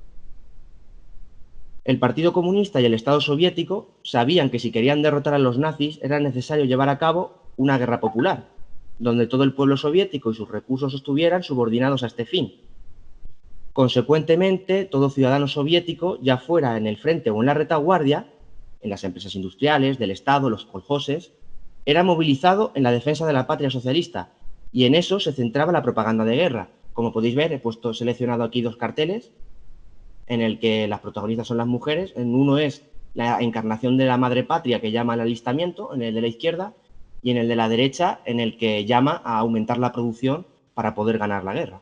El Partido Comunista y el Estado soviético sabían que si querían derrotar a los nazis era necesario llevar a cabo una guerra popular, donde todo el pueblo soviético y sus recursos estuvieran subordinados a este fin. Consecuentemente, todo ciudadano soviético, ya fuera en el frente o en la retaguardia, en las empresas industriales, del Estado, los kolhoses, era movilizado en la defensa de la patria socialista, y en eso se centraba la propaganda de guerra. Como podéis ver, he seleccionado aquí dos carteles en el que las protagonistas son las mujeres. En uno es la encarnación de la madre patria, que llama al alistamiento, en el de la izquierda, y en el de la derecha, en el que llama a aumentar la producción para poder ganar la guerra.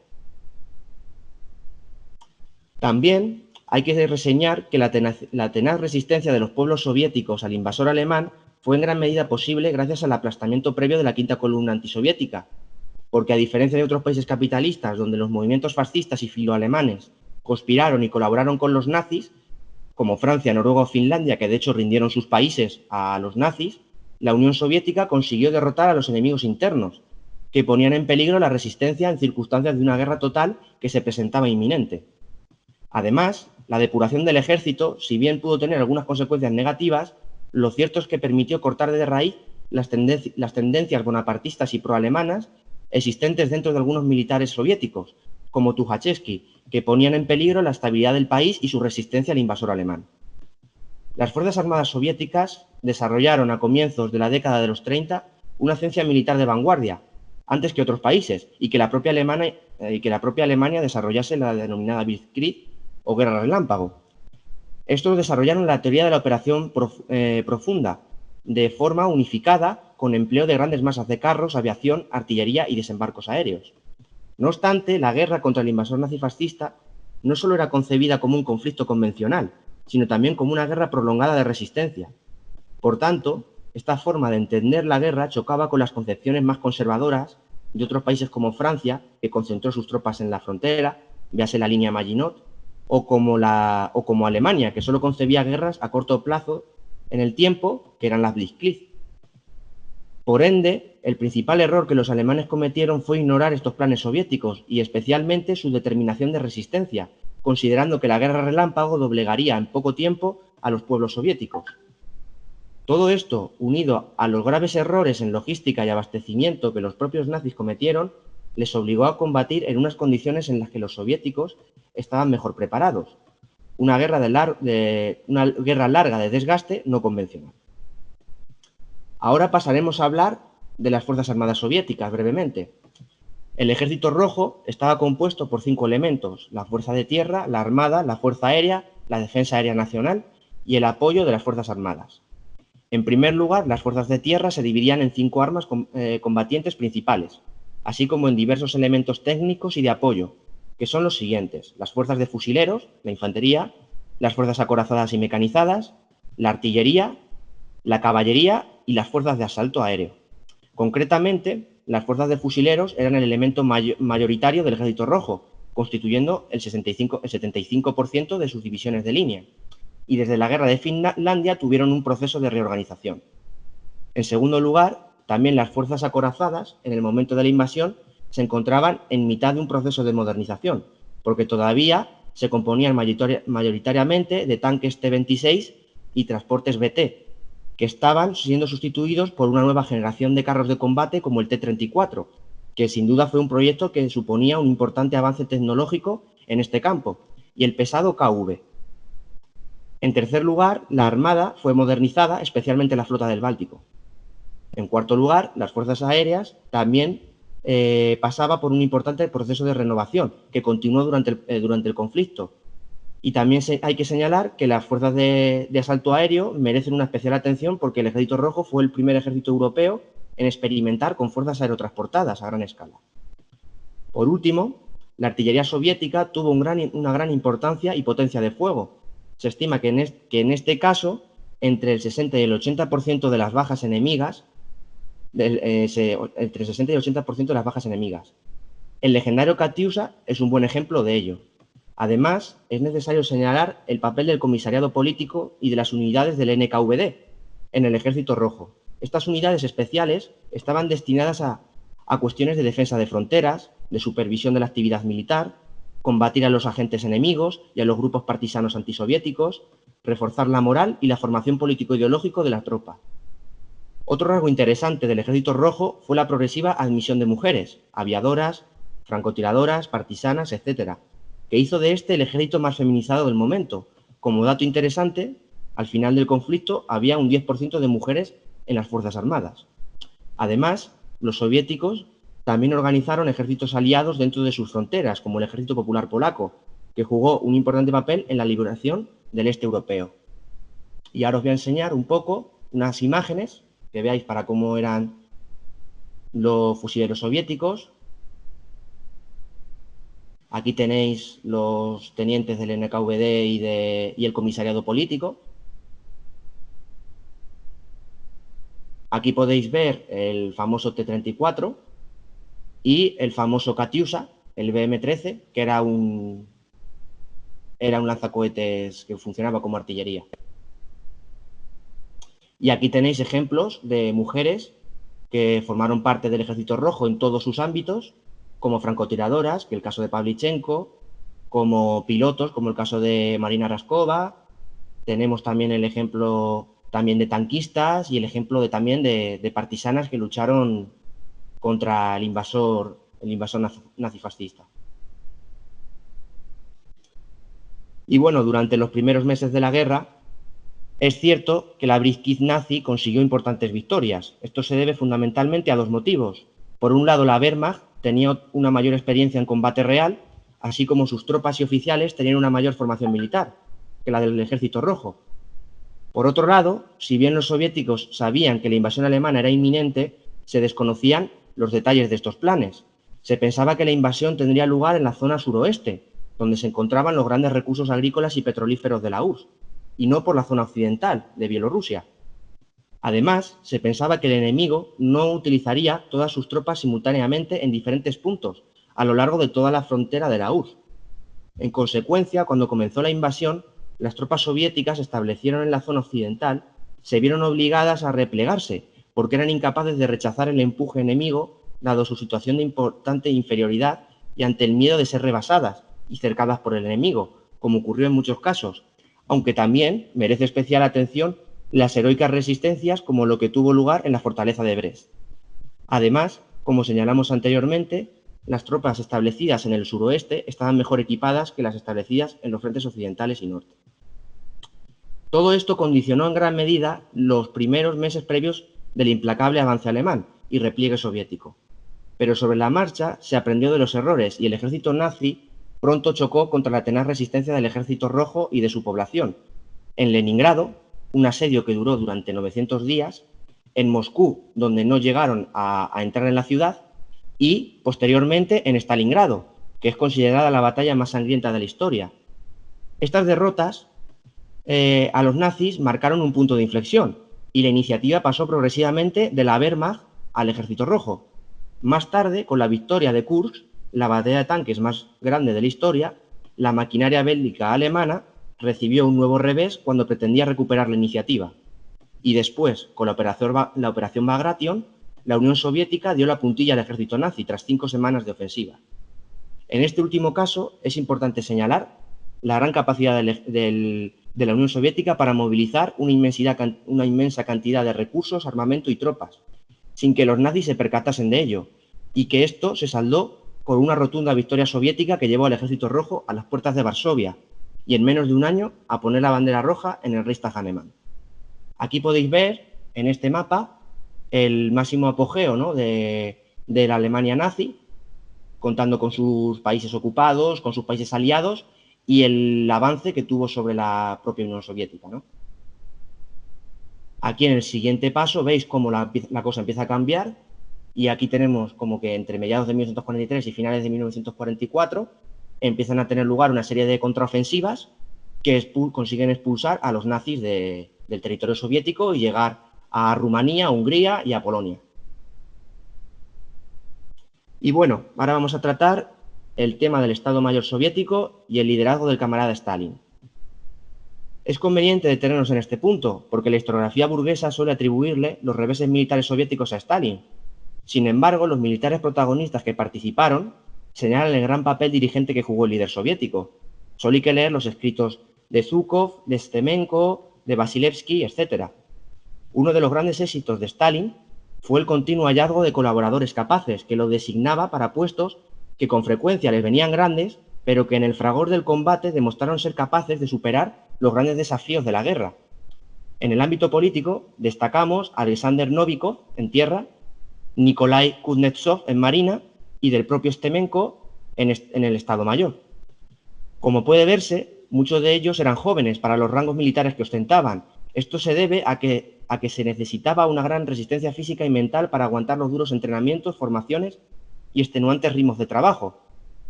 También hay que reseñar que la tenaz resistencia de los pueblos soviéticos al invasor alemán fue en gran medida posible gracias al aplastamiento previo de la quinta columna antisoviética, porque a diferencia de otros países capitalistas donde los movimientos fascistas y filoalemanes conspiraron y colaboraron con los nazis, como Francia, Noruega o Finlandia, que de hecho rindieron sus países a los nazis, la Unión Soviética consiguió derrotar a los enemigos internos, que ponían en peligro la resistencia en circunstancias de una guerra total que se presentaba inminente. Además, la depuración del ejército, si bien pudo tener algunas consecuencias negativas, lo cierto es que permitió cortar de raíz las tendencias bonapartistas y proalemanas existentes dentro de algunos militares soviéticos, como Tukhachevsky, que ponían en peligro la estabilidad del país y su resistencia al invasor alemán. Las Fuerzas Armadas soviéticas desarrollaron a comienzos de la década de los 30 una ciencia militar de vanguardia, antes que otros países, y que la propia Alemania desarrollase la denominada Blitzkrieg o Guerra Relámpago. Estos desarrollaron la teoría de la operación profunda, de forma unificada, con empleo de grandes masas de carros, aviación, artillería y desembarcos aéreos. No obstante, la guerra contra el invasor nazifascista no solo era concebida como un conflicto convencional, sino también como una guerra prolongada de resistencia. Por tanto, esta forma de entender la guerra chocaba con las concepciones más conservadoras de otros países como Francia, que concentró sus tropas en la frontera, véase la línea Maginot, o como Alemania, que solo concebía guerras a corto plazo en el tiempo, que eran las Blitzkrieg. Por ende, el principal error que los alemanes cometieron fue ignorar estos planes soviéticos y especialmente su determinación de resistencia, considerando que la guerra relámpago doblegaría en poco tiempo a los pueblos soviéticos. Todo esto, unido a los graves errores en logística y abastecimiento que los propios nazis cometieron, les obligó a combatir en unas condiciones en las que los soviéticos estaban mejor preparados. Una guerra larga de desgaste no convencional. Ahora pasaremos a hablar de las Fuerzas Armadas soviéticas brevemente. El Ejército Rojo estaba compuesto por 5 elementos: la Fuerza de Tierra, la Armada, la Fuerza Aérea, la Defensa Aérea Nacional y el apoyo de las Fuerzas Armadas. En primer lugar, las Fuerzas de Tierra se dividían en 5 armas combatientes principales, así como en diversos elementos técnicos y de apoyo, que son los siguientes: las fuerzas de fusileros, la infantería, las fuerzas acorazadas y mecanizadas, la artillería, la caballería y las fuerzas de asalto aéreo. Concretamente, las fuerzas de fusileros eran el elemento mayoritario del Ejército Rojo, constituyendo el 75% de sus divisiones de línea, y desde la Guerra de Finlandia tuvieron un proceso de reorganización. En segundo lugar, también las fuerzas acorazadas, en el momento de la invasión, se encontraban en mitad de un proceso de modernización, porque todavía se componían mayoritariamente de tanques T-26 y transportes BT, que estaban siendo sustituidos por una nueva generación de carros de combate como el T-34, que sin duda fue un proyecto que suponía un importante avance tecnológico en este campo, y el pesado KV. En tercer lugar, la Armada fue modernizada, especialmente la flota del Báltico. En cuarto lugar, las fuerzas aéreas también pasaba por un importante proceso de renovación que continuó durante el conflicto. Y también hay que señalar que las fuerzas de asalto aéreo merecen una especial atención porque el Ejército Rojo fue el primer ejército europeo en experimentar con fuerzas aerotransportadas a gran escala. Por último, la artillería soviética tuvo una gran importancia y potencia de fuego. Se estima que en este caso, entre el 60 y el 80% de las bajas enemigas, El legendario Katyusha es un buen ejemplo de ello. Además, es necesario señalar el papel del comisariado político y de las unidades del NKVD en el Ejército Rojo. Estas unidades especiales estaban destinadas a cuestiones de defensa de fronteras, de supervisión de la actividad militar, combatir a los agentes enemigos y a los grupos partisanos antisoviéticos, reforzar la moral y la formación político-ideológico de la tropa. Otro rasgo interesante del Ejército Rojo fue la progresiva admisión de mujeres, aviadoras, francotiradoras, partisanas, etc., que hizo de este el ejército más feminizado del momento. Como dato interesante, al final del conflicto había un 10% de mujeres en las Fuerzas Armadas. Además, los soviéticos también organizaron ejércitos aliados dentro de sus fronteras, como el Ejército Popular Polaco, que jugó un importante papel en la liberación del este europeo. Y ahora os voy a enseñar un poco unas imágenes que veáis para cómo eran los fusileros soviéticos. Aquí tenéis los tenientes del NKVD y el comisariado político. Aquí podéis ver el famoso T-34 y el famoso Katyusha, el BM-13, que era un lanzacohetes que funcionaba como artillería. Y aquí tenéis ejemplos de mujeres que formaron parte del Ejército Rojo en todos sus ámbitos, como francotiradoras, que el caso de Pavlichenko, como pilotos, como el caso de Marina Raskova. Tenemos también el ejemplo también de tanquistas y el ejemplo también de partisanas que lucharon contra el invasor nazifascista. Y bueno, durante los primeros meses de la guerra, es cierto que la Blitzkrieg nazi consiguió importantes victorias. Esto se debe fundamentalmente a dos motivos. Por un lado, la Wehrmacht tenía una mayor experiencia en combate real, así como sus tropas y oficiales tenían una mayor formación militar que la del Ejército Rojo. Por otro lado, si bien los soviéticos sabían que la invasión alemana era inminente, se desconocían los detalles de estos planes. Se pensaba que la invasión tendría lugar en la zona suroeste, donde se encontraban los grandes recursos agrícolas y petrolíferos de la URSS, y no por la zona occidental de Bielorrusia. Además, se pensaba que el enemigo no utilizaría todas sus tropas simultáneamente en diferentes puntos a lo largo de toda la frontera de la URSS. En consecuencia, cuando comenzó la invasión, las tropas soviéticas se establecieron en la zona occidental, se vieron obligadas a replegarse porque eran incapaces de rechazar el empuje enemigo dado su situación de importante inferioridad y ante el miedo de ser rebasadas y cercadas por el enemigo, como ocurrió en muchos casos, aunque también merece especial atención las heroicas resistencias como lo que tuvo lugar en la fortaleza de Brest. Además, como señalamos anteriormente, las tropas establecidas en el suroeste estaban mejor equipadas que las establecidas en los frentes occidentales y norte. Todo esto condicionó en gran medida los primeros meses previos del implacable avance alemán y repliegue soviético. Pero sobre la marcha se aprendió de los errores y el ejército nazi pronto chocó contra la tenaz resistencia del ejército rojo y de su población. En Leningrado, un asedio que duró durante 900 días, en Moscú, donde no llegaron a entrar en la ciudad, y posteriormente en Stalingrado, que es considerada la batalla más sangrienta de la historia. Estas derrotas a los nazis marcaron un punto de inflexión y la iniciativa pasó progresivamente de la Wehrmacht al Ejército Rojo. Más tarde, con la victoria de Kursk, la batalla de tanques más grande de la historia, la maquinaria bélica alemana recibió un nuevo revés cuando pretendía recuperar la iniciativa. Y después, con la operación Bagration, la Unión Soviética dio la puntilla al ejército nazi tras 5 semanas de ofensiva. En este último caso, es importante señalar la gran capacidad de la Unión Soviética para movilizar una inmensa cantidad de recursos, armamento y tropas, sin que los nazis se percatasen de ello, y que esto se saldó con una rotunda victoria soviética que llevó al Ejército Rojo a las puertas de Varsovia, y en menos de un año a poner la bandera roja en el Reichstag alemán. Aquí podéis ver, en este mapa, el máximo apogeo, ¿no?, de la Alemania nazi, contando con sus países ocupados, con sus países aliados, y el avance que tuvo sobre la propia Unión Soviética, ¿no? Aquí en el siguiente paso veis cómo la cosa empieza a cambiar, y aquí tenemos como que entre mediados de 1943 y finales de 1944 empiezan a tener lugar una serie de contraofensivas que consiguen expulsar a los nazis del territorio soviético y llegar a Rumanía, a Hungría y a Polonia. Y bueno, ahora vamos a tratar el tema del Estado Mayor soviético y el liderazgo del camarada Stalin. Es conveniente detenernos en este punto, porque la historiografía burguesa suele atribuirle los reveses militares soviéticos a Stalin. Sin embargo, los militares protagonistas que participaron señalan el gran papel dirigente que jugó el líder soviético. Solo hay que leer los escritos de Zhukov, de Stemenko, de Vasilevsky, etc. Uno de los grandes éxitos de Stalin fue el continuo hallazgo de colaboradores capaces que lo designaba para puestos que con frecuencia les venían grandes, pero que en el fragor del combate demostraron ser capaces de superar los grandes desafíos de la guerra. En el ámbito político destacamos a Alexander Novikov en tierra, Nikolai Kuznetsov en marina y del propio Stemenko en el Estado Mayor. Como puede verse, muchos de ellos eran jóvenes para los rangos militares que ostentaban. Esto se debe a que se necesitaba una gran resistencia física y mental para aguantar los duros entrenamientos, formaciones y extenuantes ritmos de trabajo.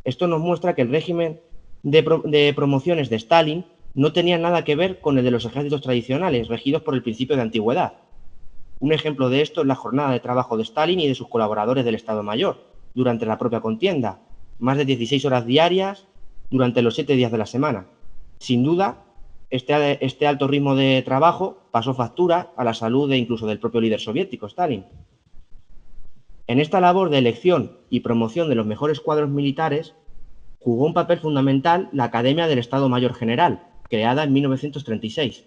Esto nos muestra que el régimen de promociones de Stalin no tenía nada que ver con el de los ejércitos tradicionales, regidos por el principio de antigüedad. Un ejemplo de esto es la jornada de trabajo de Stalin y de sus colaboradores del Estado Mayor, durante la propia contienda, más de 16 horas diarias durante los 7 días de la semana. Sin duda, este alto ritmo de trabajo pasó factura a la salud incluso del propio líder soviético, Stalin. En esta labor de elección y promoción de los mejores cuadros militares jugó un papel fundamental la Academia del Estado Mayor General, creada en 1936.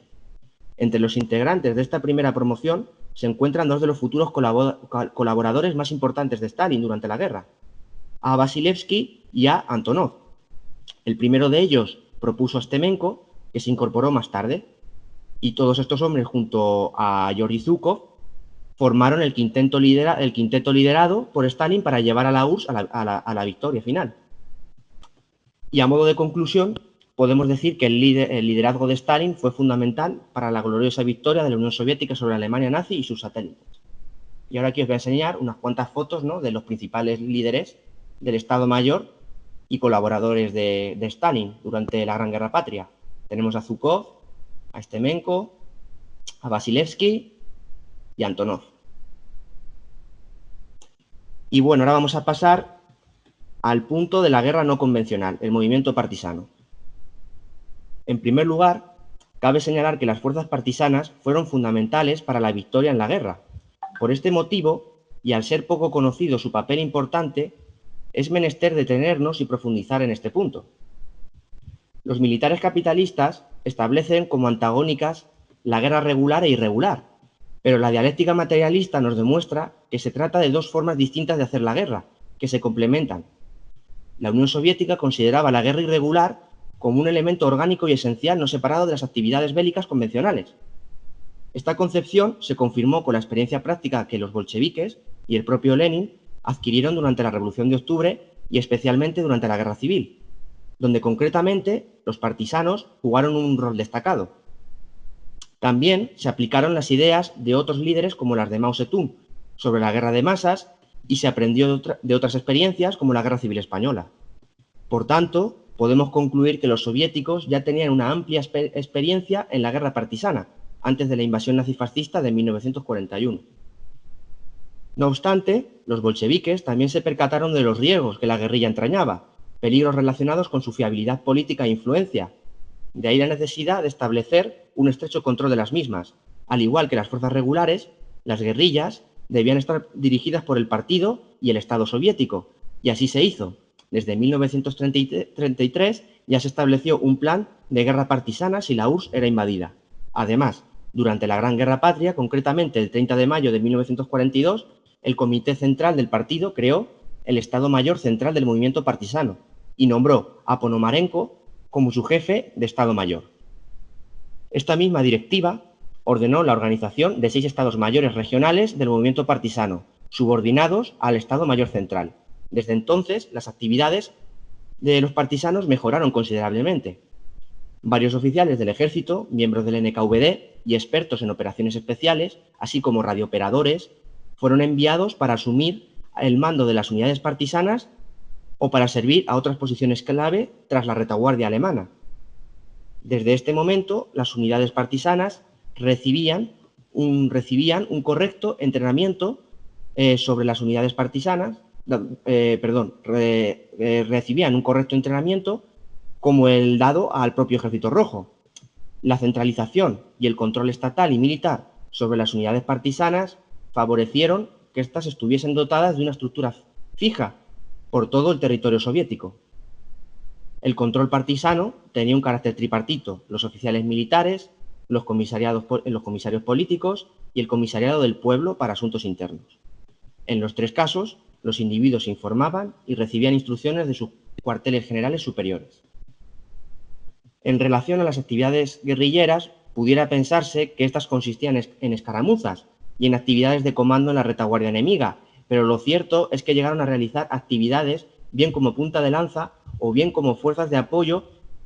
Entre los integrantes de esta primera promoción se encuentran dos de los futuros colaboradores más importantes de Stalin durante la guerra, a Vasilevsky y a Antonov. El primero de ellos propuso a Stemenko, que se incorporó más tarde, y todos estos hombres junto a Georgy Zhukov formaron el quinteto liderado por Stalin para llevar a la URSS a la victoria final. Y a modo de conclusión, podemos decir que el liderazgo de Stalin fue fundamental para la gloriosa victoria de la Unión Soviética sobre la Alemania nazi y sus satélites. Y ahora aquí os voy a enseñar unas cuantas fotos, ¿no?, de los principales líderes del Estado Mayor y colaboradores de Stalin durante la Gran Guerra Patria. Tenemos a Zhukov, a Stemenko, a Vasilevsky y a Antonov. Y bueno, ahora vamos a pasar al punto de la guerra no convencional, el movimiento partisano. En primer lugar, cabe señalar que las fuerzas partisanas fueron fundamentales para la victoria en la guerra. Por este motivo, y al ser poco conocido su papel importante, es menester detenernos y profundizar en este punto. Los militares capitalistas establecen como antagónicas la guerra regular e irregular, pero la dialéctica materialista nos demuestra que se trata de dos formas distintas de hacer la guerra, que se complementan. La Unión Soviética consideraba la guerra irregular como un elemento orgánico y esencial no separado de las actividades bélicas convencionales. Esta concepción se confirmó con la experiencia práctica que los bolcheviques y el propio Lenin adquirieron durante la Revolución de Octubre y especialmente durante la Guerra Civil, donde concretamente los partisanos jugaron un rol destacado. También se aplicaron las ideas de otros líderes como las de Mao Zedong sobre la guerra de masas y se aprendió de otras experiencias como la Guerra Civil Española. Por tanto, podemos concluir que los soviéticos ya tenían una amplia experiencia en la guerra partisana, antes de la invasión nazifascista de 1941. No obstante, los bolcheviques también se percataron de los riesgos que la guerrilla entrañaba, peligros relacionados con su fiabilidad política e influencia. De ahí la necesidad de establecer un estrecho control de las mismas. Al igual que las fuerzas regulares, las guerrillas debían estar dirigidas por el partido y el Estado soviético, y así se hizo. Desde 1933 ya se estableció un plan de guerra partisana si la URSS era invadida. Además, durante la Gran Guerra Patria, concretamente el 30 de mayo de 1942, el Comité Central del Partido creó el Estado Mayor Central del Movimiento Partisano y nombró a Ponomarenko como su jefe de Estado Mayor. Esta misma directiva ordenó la organización de 6 Estados Mayores regionales del movimiento partisano, subordinados al Estado Mayor Central. Desde entonces, las actividades de los partisanos mejoraron considerablemente. Varios oficiales del ejército, miembros del NKVD y expertos en operaciones especiales, así como radiooperadores, fueron enviados para asumir el mando de las unidades partisanas o para servir a otras posiciones clave tras la retaguardia alemana. Desde este momento, las unidades partisanas recibían un correcto entrenamiento sobre las unidades partisanas, recibían un correcto entrenamiento como el dado al propio Ejército Rojo. La centralización y el control estatal y militar sobre las unidades partisanas favorecieron que éstas estuviesen dotadas de una estructura fija por todo el territorio soviético. El control partisano tenía un carácter tripartito: los oficiales militares, los comisarios políticos y el comisariado del pueblo para asuntos internos. En los 3 casos, los individuos se informaban y recibían instrucciones de sus cuarteles generales superiores. En relación a las actividades guerrilleras, pudiera pensarse que éstas consistían en escaramuzas y en actividades de comando en la retaguardia enemiga, pero lo cierto es que llegaron a realizar actividades bien como punta de lanza o bien como fuerzas de apoyo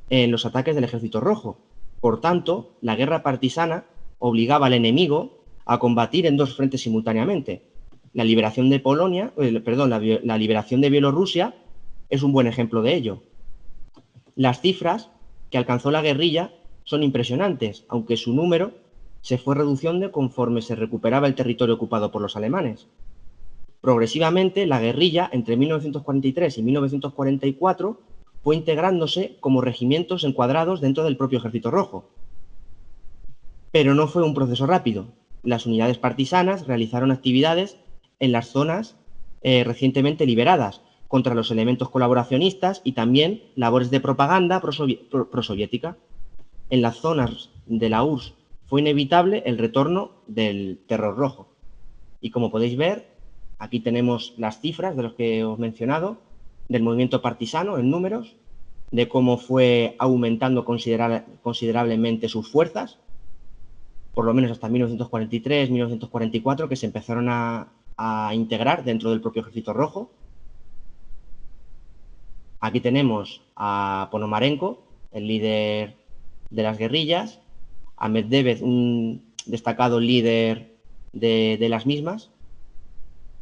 en los ataques del Ejército Rojo. Por tanto, la guerra partisana obligaba al enemigo a combatir en 2 frentes simultáneamente. La liberación de la liberación de Bielorrusia es un buen ejemplo de ello. Las cifras que alcanzó la guerrilla son impresionantes, aunque su número se fue reduciendo conforme se recuperaba el territorio ocupado por los alemanes. Progresivamente, la guerrilla, entre 1943 y 1944, fue integrándose como regimientos encuadrados dentro del propio Ejército Rojo. Pero no fue un proceso rápido. Las unidades partisanas realizaron actividades en las zonas recientemente liberadas, contra los elementos colaboracionistas y también labores de propaganda prosoviética. En las zonas de la URSS fue inevitable el retorno del terror rojo. Y como podéis ver, aquí tenemos las cifras de los que os he mencionado, del movimiento partisano en números, de cómo fue aumentando considerablemente sus fuerzas, por lo menos hasta 1943, 1944, que se empezaron a integrar dentro del propio Ejército Rojo. Aquí tenemos a Ponomarenko, el líder de las guerrillas, a Medvedev, un destacado líder de las mismas,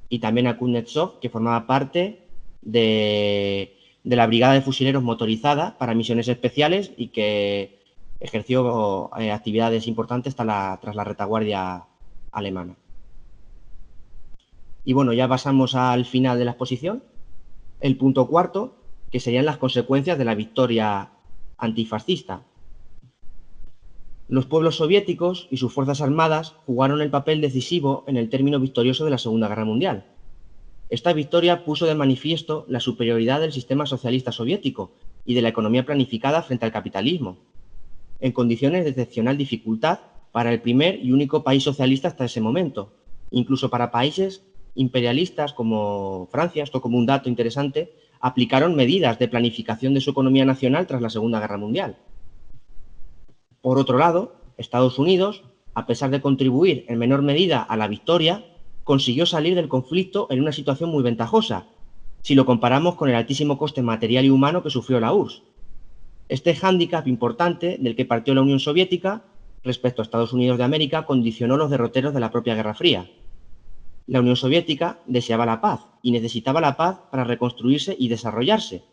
y también a Kuznetsov, que formaba parte de la Brigada de Fusileros motorizada para misiones especiales y que ejerció actividades importantes tras la retaguardia alemana. Y bueno, ya pasamos al final de la exposición. El punto 4, que serían las consecuencias de la victoria antifascista. Los pueblos soviéticos y sus fuerzas armadas jugaron el papel decisivo en el término victorioso de la Segunda Guerra Mundial. Esta victoria puso de manifiesto la superioridad del sistema socialista soviético y de la economía planificada frente al capitalismo. En condiciones de excepcional dificultad, para el primer y único país socialista hasta ese momento. Incluso para países imperialistas como Francia, esto como un dato interesante, aplicaron medidas de planificación de su economía nacional tras la Segunda Guerra Mundial. Por otro lado, Estados Unidos, a pesar de contribuir en menor medida a la victoria, consiguió salir del conflicto en una situación muy ventajosa, si lo comparamos con el altísimo coste material y humano que sufrió la URSS. Este hándicap importante del que partió la Unión Soviética respecto a Estados Unidos de América condicionó los derroteros de la propia Guerra Fría. La Unión Soviética deseaba la paz y necesitaba la paz para reconstruirse y desarrollarse.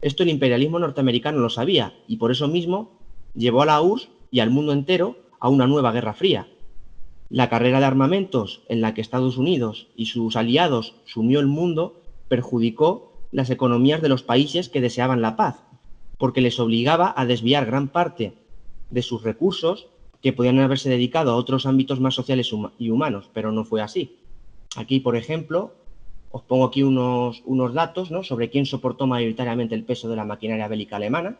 Esto el imperialismo norteamericano lo sabía y por eso mismo llevó a la URSS y al mundo entero a una nueva Guerra Fría. La carrera de armamentos en la que Estados Unidos y sus aliados sumió el mundo perjudicó las economías de los países que deseaban la paz, porque les obligaba a desviar gran parte de sus recursos que podían haberse dedicado a otros ámbitos más sociales y humanos, pero no fue así. Aquí, por ejemplo, os pongo aquí unos datos, ¿no?, sobre quién soportó mayoritariamente el peso de la maquinaria bélica alemana.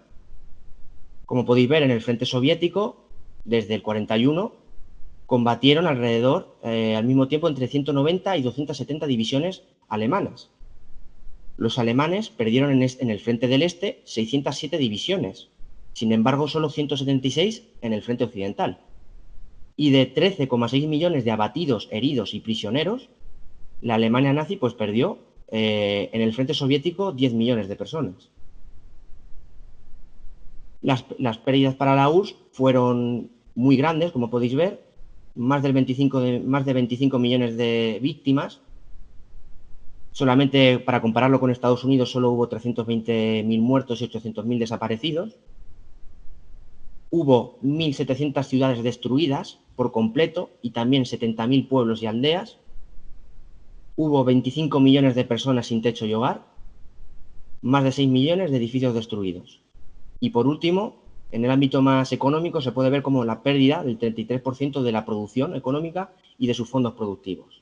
Como podéis ver, en el frente soviético, desde el 41, combatieron alrededor, al mismo tiempo, entre 190 y 270 divisiones alemanas. Los alemanes perdieron en el frente del este 607 divisiones, sin embargo solo 176 en el frente occidental. Y de 13,6 millones de abatidos, heridos y prisioneros, la Alemania nazi pues perdió en el frente soviético 10 millones de personas. Las pérdidas para la URSS fueron muy grandes, como podéis ver, más de 25 millones de víctimas. Solamente para compararlo con Estados Unidos solo hubo 320.000 muertos y 800.000 desaparecidos. Hubo 1.700 ciudades destruidas por completo y también 70.000 pueblos y aldeas. Hubo 25 millones de personas sin techo y hogar, más de 6 millones de edificios destruidos. Y por último, en el ámbito más económico se puede ver como la pérdida del 33% de la producción económica y de sus fondos productivos.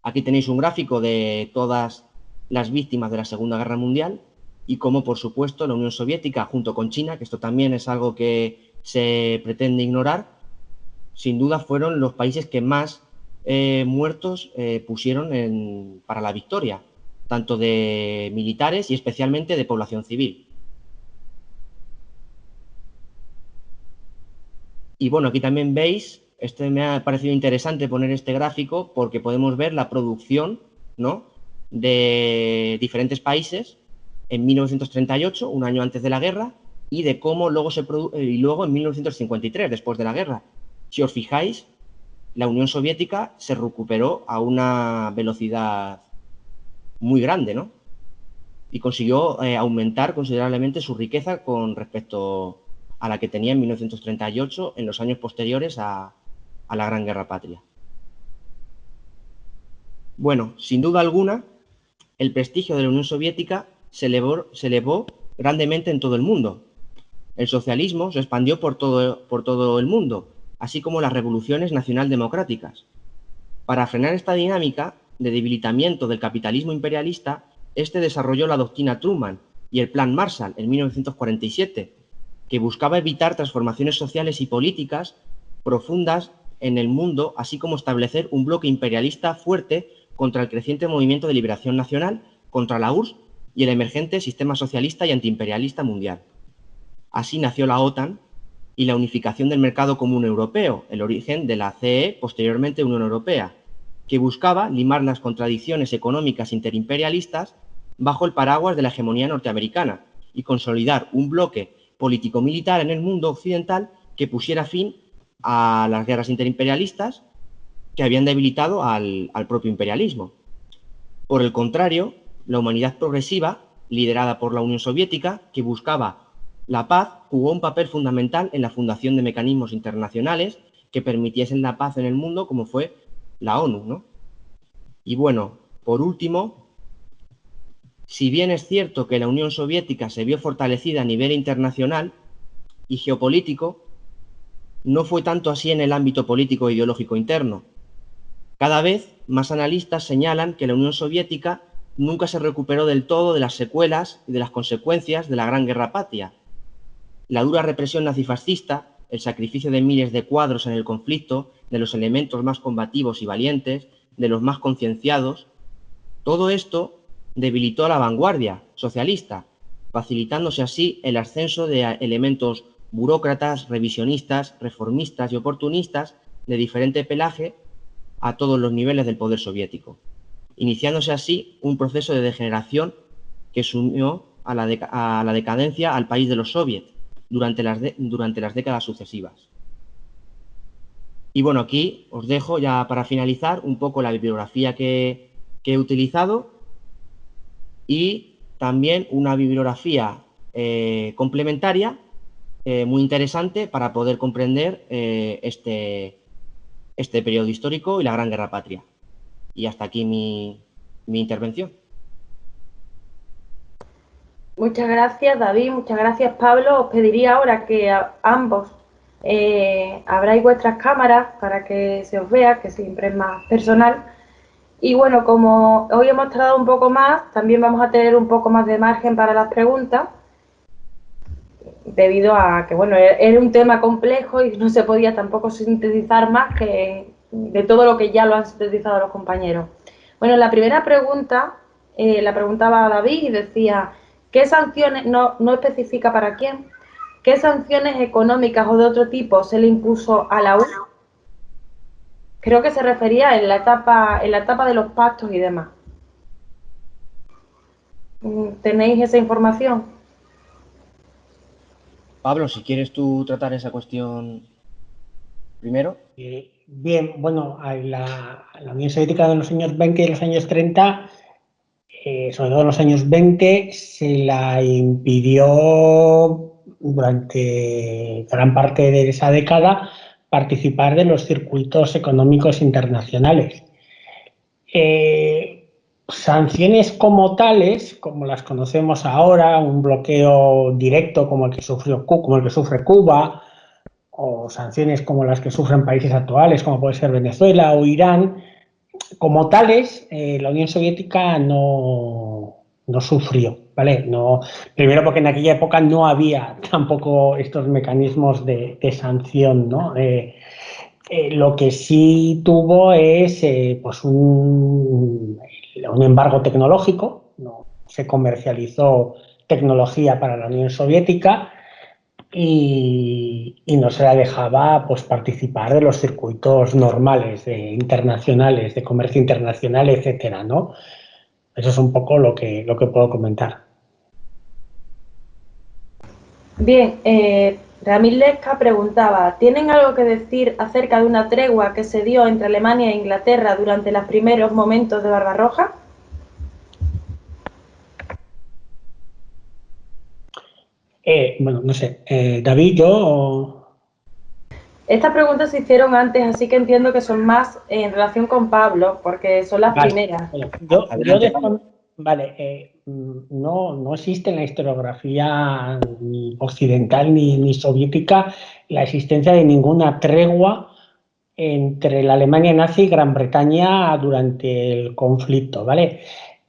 Aquí tenéis un gráfico de todas las víctimas de la Segunda Guerra Mundial y cómo, por supuesto, la Unión Soviética, junto con China, que esto también es algo que se pretende ignorar, sin duda fueron los países que más muertos pusieron para la victoria, tanto de militares y especialmente de población civil. Y bueno, aquí también veis, me ha parecido interesante poner este gráfico porque podemos ver la producción, ¿no?, de diferentes países en 1938, un año antes de la guerra, y de cómo luego luego en 1953, después de la guerra. Si os fijáis, la Unión Soviética se recuperó a una velocidad muy grande, ¿no?, y consiguió aumentar considerablemente su riqueza con respecto a la que tenía en 1938 en los años posteriores a la Gran Guerra Patria. Bueno, sin duda alguna, el prestigio de la Unión Soviética se elevó grandemente en todo el mundo. El socialismo se expandió por todo el mundo, así como las revoluciones nacional-democráticas. Para frenar esta dinámica de debilitamiento del capitalismo imperialista, este desarrolló la doctrina Truman y el Plan Marshall en 1947, que buscaba evitar transformaciones sociales y políticas profundas en el mundo, así como establecer un bloque imperialista fuerte contra el creciente movimiento de liberación nacional, contra la URSS y el emergente sistema socialista y antiimperialista mundial. Así nació la OTAN y la unificación del mercado común europeo, el origen de la CE, posteriormente Unión Europea, que buscaba limar las contradicciones económicas interimperialistas bajo el paraguas de la hegemonía norteamericana y consolidar un bloque político-militar en el mundo occidental que pusiera fin a las guerras interimperialistas que habían debilitado al propio imperialismo. Por el contrario, la humanidad progresiva, liderada por la Unión Soviética, que buscaba la paz, jugó un papel fundamental en la fundación de mecanismos internacionales que permitiesen la paz en el mundo, como fue la ONU, ¿no? Y bueno, por último, si bien es cierto que la Unión Soviética se vio fortalecida a nivel internacional y geopolítico, no fue tanto así en el ámbito político e ideológico interno. Cada vez más analistas señalan que la Unión Soviética nunca se recuperó del todo de las secuelas y de las consecuencias de la Gran Guerra Patria. La dura represión nazifascista el sacrificio de miles de cuadros en el conflicto, de los elementos más combativos y valientes, de los más concienciados. Todo esto debilitó a la vanguardia socialista, facilitándose así el ascenso de elementos burócratas, revisionistas, reformistas y oportunistas de diferente pelaje a todos los niveles del poder soviético, iniciándose así un proceso de degeneración que sumió a la decadencia al país de los soviets durante las décadas sucesivas. Y bueno, aquí os dejo ya para finalizar un poco la bibliografía que he utilizado y también una bibliografía complementaria muy interesante para poder comprender este periodo histórico y la Gran Guerra Patria. Y hasta aquí mi intervención. Muchas gracias, David. Muchas gracias, Pablo. Os pediría ahora que ambos abráis vuestras cámaras para que se os vea, que siempre es más personal. Y bueno, como hoy hemos tardado un poco más, también vamos a tener un poco más de margen para las preguntas, debido a que, bueno, era un tema complejo y no se podía tampoco sintetizar más que de todo lo que ya lo han sintetizado los compañeros. Bueno, la primera pregunta la preguntaba David y decía, ¿qué sanciones, no especifica para quién, qué sanciones económicas o de otro tipo se le impuso a la UE? Creo que se refería en la etapa de los pactos y demás. ¿Tenéis esa información? Pablo, si quieres tú tratar esa cuestión primero. Bien, bueno, a la Unión Soviética de los años 20 y de los años 30, sobre todo en los años 20, se la impidió durante gran parte de esa década participar de los circuitos económicos internacionales. Sanciones como tales, como las conocemos ahora, un bloqueo directo como el que sufre Cuba, o sanciones como las que sufren países actuales, como puede ser Venezuela o Irán, como tales, la Unión Soviética no sufrió, ¿vale? No, primero porque en aquella época no había tampoco estos mecanismos de sanción, ¿no? Lo que sí tuvo es pues un embargo tecnológico, no se comercializó tecnología para la Unión Soviética y no se la dejaba pues participar de los circuitos normales, internacionales, de comercio internacional, etcétera, ¿no? Eso es un poco lo que puedo comentar. Bien, Ramil Lesca preguntaba, ¿tienen algo que decir acerca de una tregua que se dio entre Alemania e Inglaterra durante los primeros momentos de Barbarroja? Bueno, no sé, David, yo... Estas preguntas se hicieron antes, así que entiendo que son más en relación con Pablo, porque son las primeras. Bueno, no existe en la historiografía ni occidental ni soviética la existencia de ninguna tregua entre la Alemania nazi y Gran Bretaña durante el conflicto, ¿vale?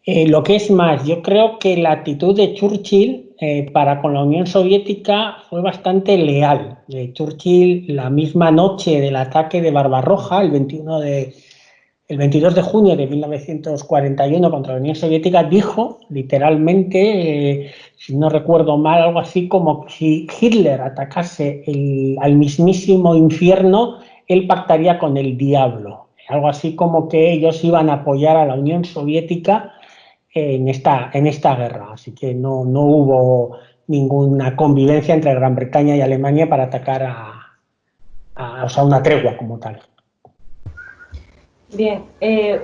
Lo que es más, yo creo que la actitud de Churchill para con la Unión Soviética fue bastante leal. Churchill, la misma noche del ataque de Barbarroja, el 22 de junio de 1941 contra la Unión Soviética, dijo literalmente, si no recuerdo mal, algo así como si Hitler atacase al mismísimo infierno, él pactaría con el diablo. Algo así como que ellos iban a apoyar a la Unión Soviética en esta guerra. Así que no hubo ninguna convivencia entre Gran Bretaña y Alemania para atacar o sea, una tregua como tal. Bien,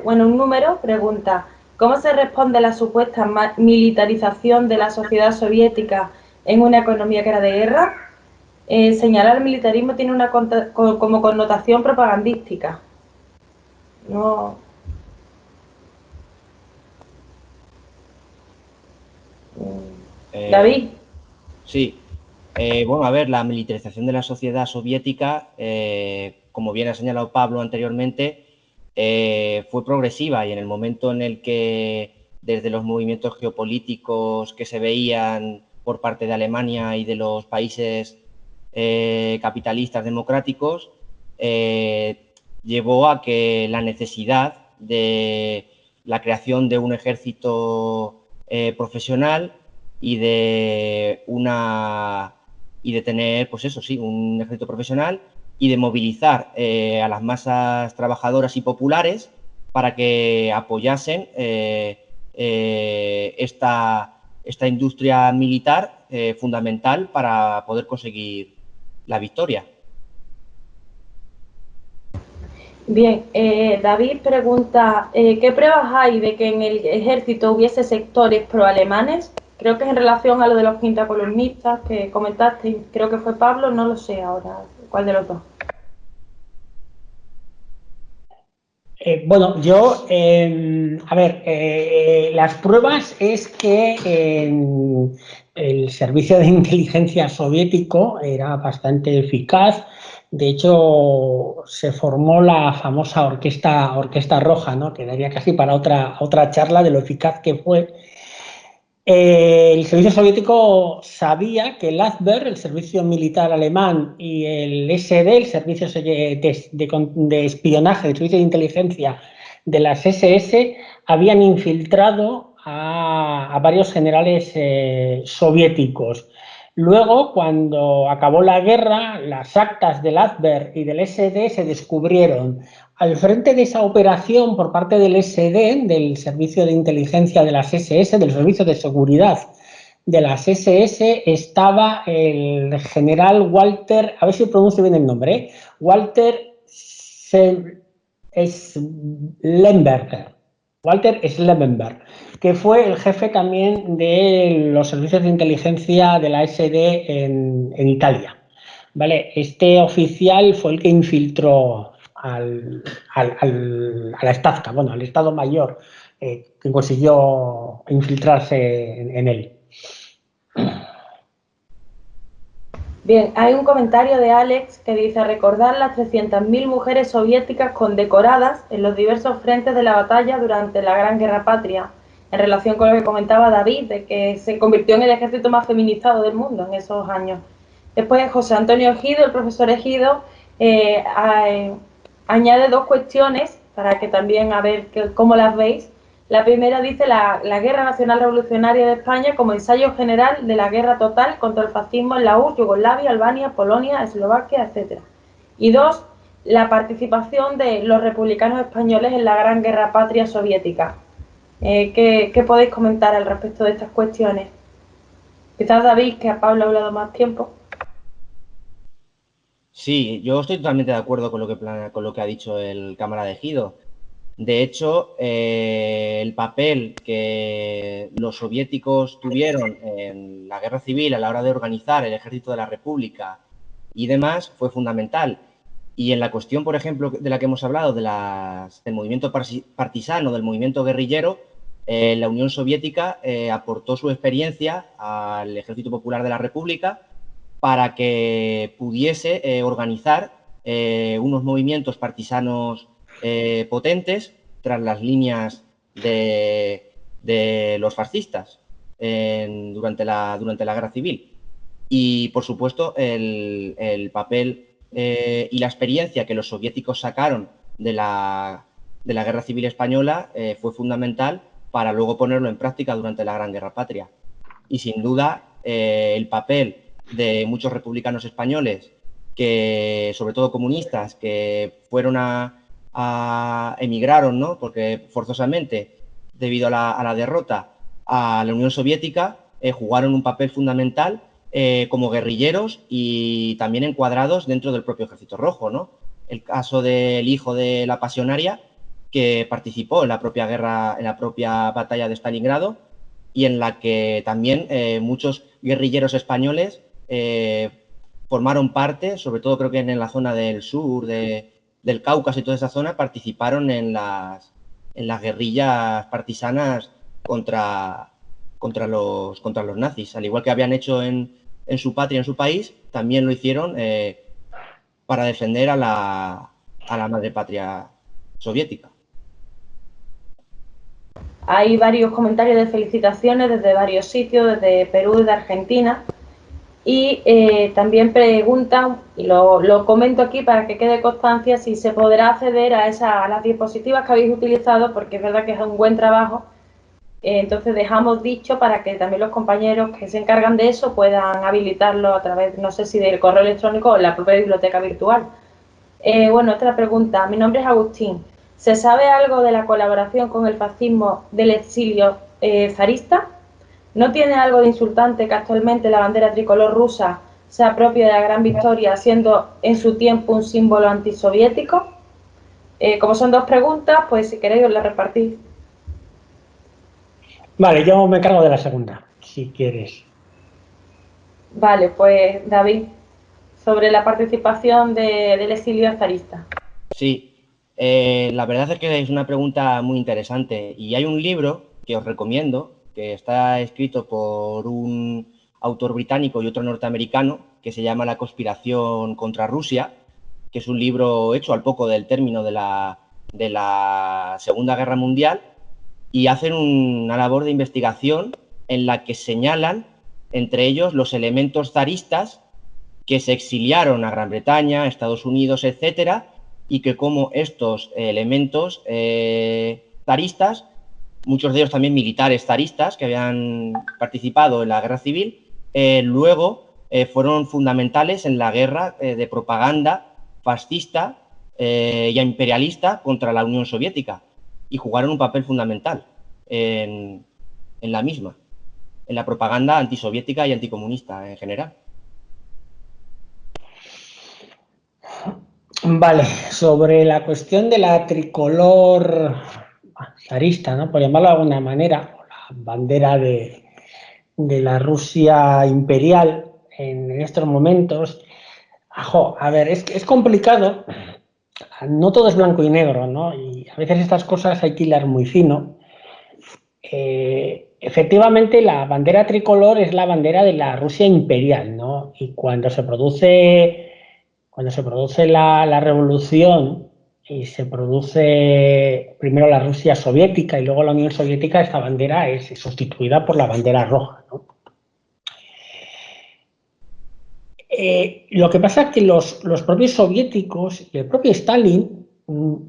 bueno, un número pregunta, ¿cómo se responde a la supuesta militarización de la sociedad soviética en una economía que era de guerra? Señalar el militarismo tiene una como connotación propagandística. No. David. Sí. Bueno, a ver, la militarización de la sociedad soviética, como bien ha señalado Pablo anteriormente, fue progresiva y en el momento en el que desde los movimientos geopolíticos que se veían por parte de Alemania y de los países capitalistas democráticos llevó a que la necesidad de la creación de un ejército profesional y de tener, pues eso sí, un ejército profesional y de movilizar a las masas trabajadoras y populares para que apoyasen esta industria militar fundamental para poder conseguir la victoria. Bien, David pregunta, ¿qué pruebas hay de que en el ejército hubiese sectores pro-alemanes? Creo que es en relación a lo de los quintacolumnistas que comentaste, creo que fue Pablo, no lo sé ahora, ¿cuál de los dos? Bueno, yo, a ver, las pruebas es que el servicio de inteligencia soviético era bastante eficaz. De hecho, se formó la famosa Orquesta Roja, ¿no? Que daría casi para otra charla de lo eficaz que fue. El servicio soviético sabía que el Abwehr, el servicio militar alemán, y el SD, el servicio de espionaje, el servicio de inteligencia de las SS, habían infiltrado a varios generales soviéticos. Luego, cuando acabó la guerra, las actas del Abwehr y del SD se descubrieron. Al frente de esa operación por parte del SD, del Servicio de Inteligencia de las SS, del Servicio de Seguridad de las SS, estaba el general Walter, a ver si pronuncio bien el nombre, Walter Schlemberger, que fue el jefe también de los servicios de inteligencia de la SD en Italia. ¿Vale? Este oficial fue el que infiltró a la Stazka, bueno, al Estado Mayor, que consiguió infiltrarse en él. Bien, hay un comentario de Alex que dice recordar las 300.000 mujeres soviéticas condecoradas en los diversos frentes de la batalla durante la Gran Guerra Patria, en relación con lo que comentaba David, de que se convirtió en el ejército más feminizado del mundo en esos años. Después José Antonio Ejido, el profesor Ejido, añade dos cuestiones para que también a ver cómo las veis. La primera dice la Guerra Nacional Revolucionaria de España como ensayo general de la guerra total contra el fascismo en la URSS, Yugoslavia, Albania, Polonia, Eslovaquia, etc. Y dos, la participación de los republicanos españoles en la Gran Guerra Patria soviética. ¿Qué podéis comentar al respecto de estas cuestiones? Quizás David, que a Pablo ha hablado más tiempo. Sí, yo estoy totalmente de acuerdo con lo que ha dicho el camarada Ejido. De hecho, el papel que los soviéticos tuvieron en la guerra civil a la hora de organizar el ejército de la República y demás fue fundamental. Y en la cuestión, por ejemplo, de la que hemos hablado, del movimiento partisano, del movimiento guerrillero, la Unión Soviética aportó su experiencia al Ejército Popular de la República para que pudiese organizar unos movimientos partisanos potentes tras las líneas de los fascistas durante la Guerra Civil. Y, por supuesto, el papel y la experiencia que los soviéticos sacaron de la Guerra Civil Española fue fundamental para luego ponerlo en práctica durante la Gran Guerra Patria. Y, sin duda, el papel de muchos republicanos españoles, que sobre todo comunistas, que fueron emigraron, ¿no? Porque forzosamente, debido a la derrota a la Unión Soviética, jugaron un papel fundamental como guerrilleros y también encuadrados dentro del propio Ejército Rojo, ¿no? El caso del hijo de la Pasionaria, que participó en la propia guerra, en la propia batalla de Stalingrado, y en la que también muchos guerrilleros españoles formaron parte, sobre todo creo que en la zona del sur, del Cáucaso y toda esa zona, participaron en las guerrillas partisanas contra los nazis. Al igual que habían hecho en su patria, en su país, también lo hicieron para defender a la madre patria soviética. Hay varios comentarios de felicitaciones desde varios sitios, desde Perú, desde Argentina. Y también preguntan, y lo comento aquí para que quede constancia, si se podrá acceder a las diapositivas que habéis utilizado, porque es verdad que es un buen trabajo. Entonces dejamos dicho para que también los compañeros que se encargan de eso puedan habilitarlo a través, no sé si del correo electrónico o en la propia biblioteca virtual. Bueno, otra pregunta. Mi nombre es Agustín. ¿Se sabe algo de la colaboración con el fascismo del exilio zarista? ¿No tiene algo de insultante que actualmente la bandera tricolor rusa se apropie de la Gran Victoria, siendo en su tiempo un símbolo antisoviético? Como son dos preguntas, pues si queréis os las repartís. Vale, yo me encargo de la segunda, si quieres. Vale, pues David, sobre la participación del exilio zarista. Sí, la verdad es que es una pregunta muy interesante y hay un libro que os recomiendo, que está escrito por un autor británico y otro norteamericano, que se llama La conspiración contra Rusia, que es un libro hecho al poco del término de la Segunda Guerra Mundial, y hacen una labor de investigación en la que señalan, entre ellos, los elementos zaristas que se exiliaron a Gran Bretaña, Estados Unidos, etcétera, y que como estos elementos zaristas, muchos de ellos también militares zaristas que habían participado en la guerra civil, luego fueron fundamentales en la guerra de propaganda fascista y imperialista contra la Unión Soviética, y jugaron un papel fundamental en la misma, en la propaganda antisoviética y anticomunista en general. Vale, sobre la cuestión de la tricolor zarista, ¿no? Por llamarlo de alguna manera, la bandera de la Rusia imperial en estos momentos. A ver, es complicado, no todo es blanco y negro, ¿no? Y a veces estas cosas hay que hilar muy fino. Efectivamente, la bandera tricolor es la bandera de la Rusia imperial, ¿no? Y cuando se produce la revolución y se produce primero la Rusia soviética y luego la Unión Soviética, esta bandera es sustituida por la bandera roja, ¿no? Lo que pasa es que los propios soviéticos y el propio Stalin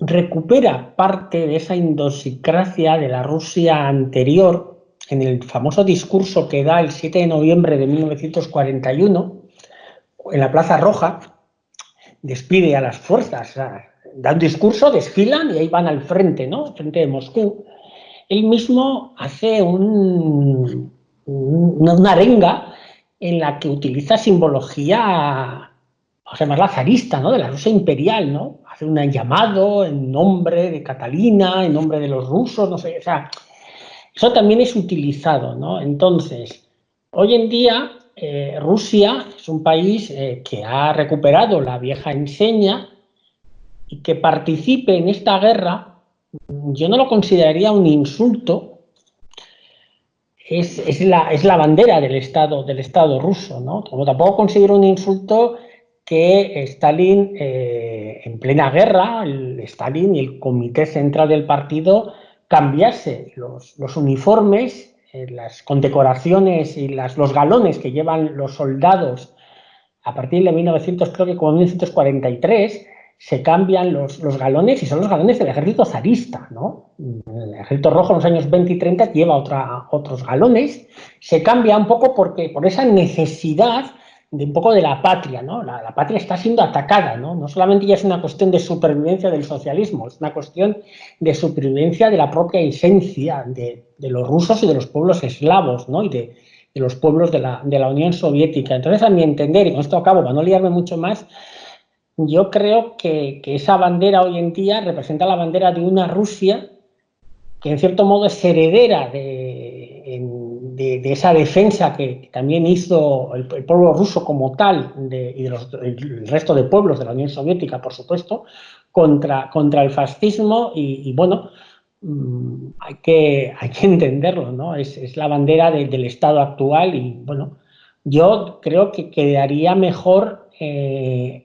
recupera parte de esa idiosincrasia de la Rusia anterior en el famoso discurso que da el 7 de noviembre de 1941 en la Plaza Roja. Despide a las fuerzas, o sea, da un discurso, desfilan y ahí van al frente, ¿no? Frente de Moscú. Él mismo hace una arenga en la que utiliza simbología, vamos a llamarla zarista, ¿no? De la Rusia imperial, ¿no? Hace un llamado en nombre de Catalina, en nombre de los rusos, no sé, o sea, eso también es utilizado, ¿no? Entonces, hoy en día Rusia es un país que ha recuperado la vieja enseña y que participe en esta guerra, yo no lo consideraría un insulto. Es la bandera del Estado ruso, ¿no? Como tampoco considero un insulto que Stalin, en plena guerra, Stalin y el comité central del partido cambiase los uniformes, las condecoraciones y los galones que llevan los soldados a partir de 1943, se cambian los galones y son los galones del ejército zarista, ¿no? El ejército rojo en los años 20 y 30 lleva otros galones, se cambia un poco por esa necesidad de un poco de la patria, ¿no? La patria está siendo atacada, ¿no? No solamente ya es una cuestión de supervivencia del socialismo, es una cuestión de supervivencia de la propia esencia de los rusos y de los pueblos eslavos, ¿no? Y de los pueblos de la Unión Soviética. Entonces, a mi entender, y con esto acabo, para no liarme mucho más, yo creo que esa bandera hoy en día representa la bandera de una Rusia que en cierto modo es heredera de esa defensa que también hizo el pueblo ruso como tal y el resto de pueblos de la Unión Soviética, por supuesto, contra el fascismo y bueno, hay que entenderlo, ¿no? Es la bandera del Estado actual y bueno, yo creo que quedaría mejor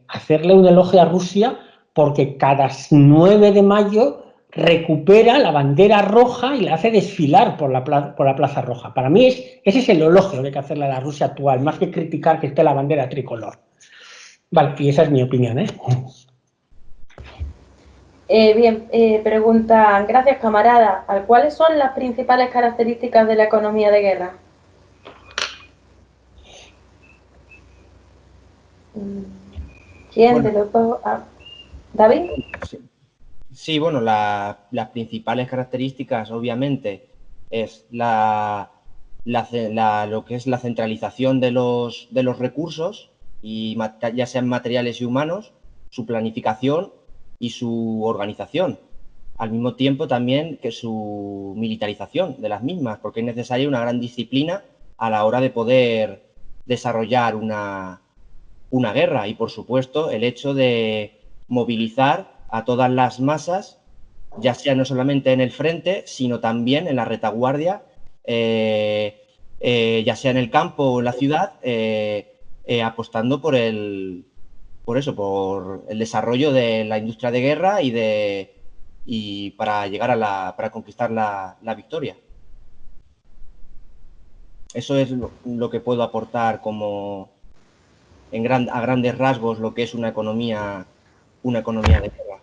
hacerle un elogio a Rusia porque cada 9 de mayo recupera la bandera roja y la hace desfilar por la Plaza Roja. Para mí ese es el elogio que hay que hacerle a la Rusia actual, más que criticar que esté la bandera tricolor. Vale, y esa es mi opinión, ¿eh? Bien, pregunta, gracias camarada, ¿cuáles son las principales características de la economía de guerra? ¿Quién Bueno, de los dos? ¿David? sí, bueno, las principales características, obviamente, es lo que es la centralización de los recursos, y ya sean materiales y humanos, su planificación y su organización. Al mismo tiempo también que su militarización de las mismas, porque es necesaria una gran disciplina a la hora de poder desarrollar una guerra, y por supuesto el hecho de movilizar a todas las masas, ya sea no solamente en el frente, sino también en la retaguardia, ya sea en el campo o en la ciudad, apostando por el desarrollo de la industria de guerra y para llegar para conquistar la victoria. Eso es lo que puedo aportar como a grandes rasgos lo que es una economía de guerra.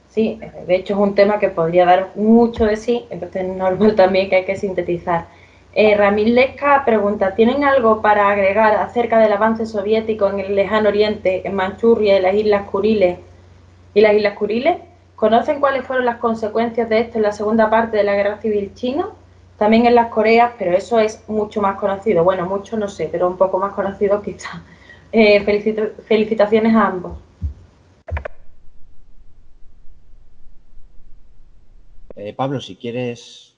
Sí, de hecho es un tema que podría dar mucho de sí, entonces es normal también que hay que sintetizar. Ramil Lesca pregunta, ¿tienen algo para agregar acerca del avance soviético en el lejano oriente, en Manchuria y las Islas Kuriles? ¿Conocen cuáles fueron las consecuencias de esto en la segunda parte de la Guerra Civil China? También en las Coreas, pero eso es mucho más conocido. Bueno, mucho no sé, pero un poco más conocido quizá. Felicitaciones a ambos. Pablo, si quieres.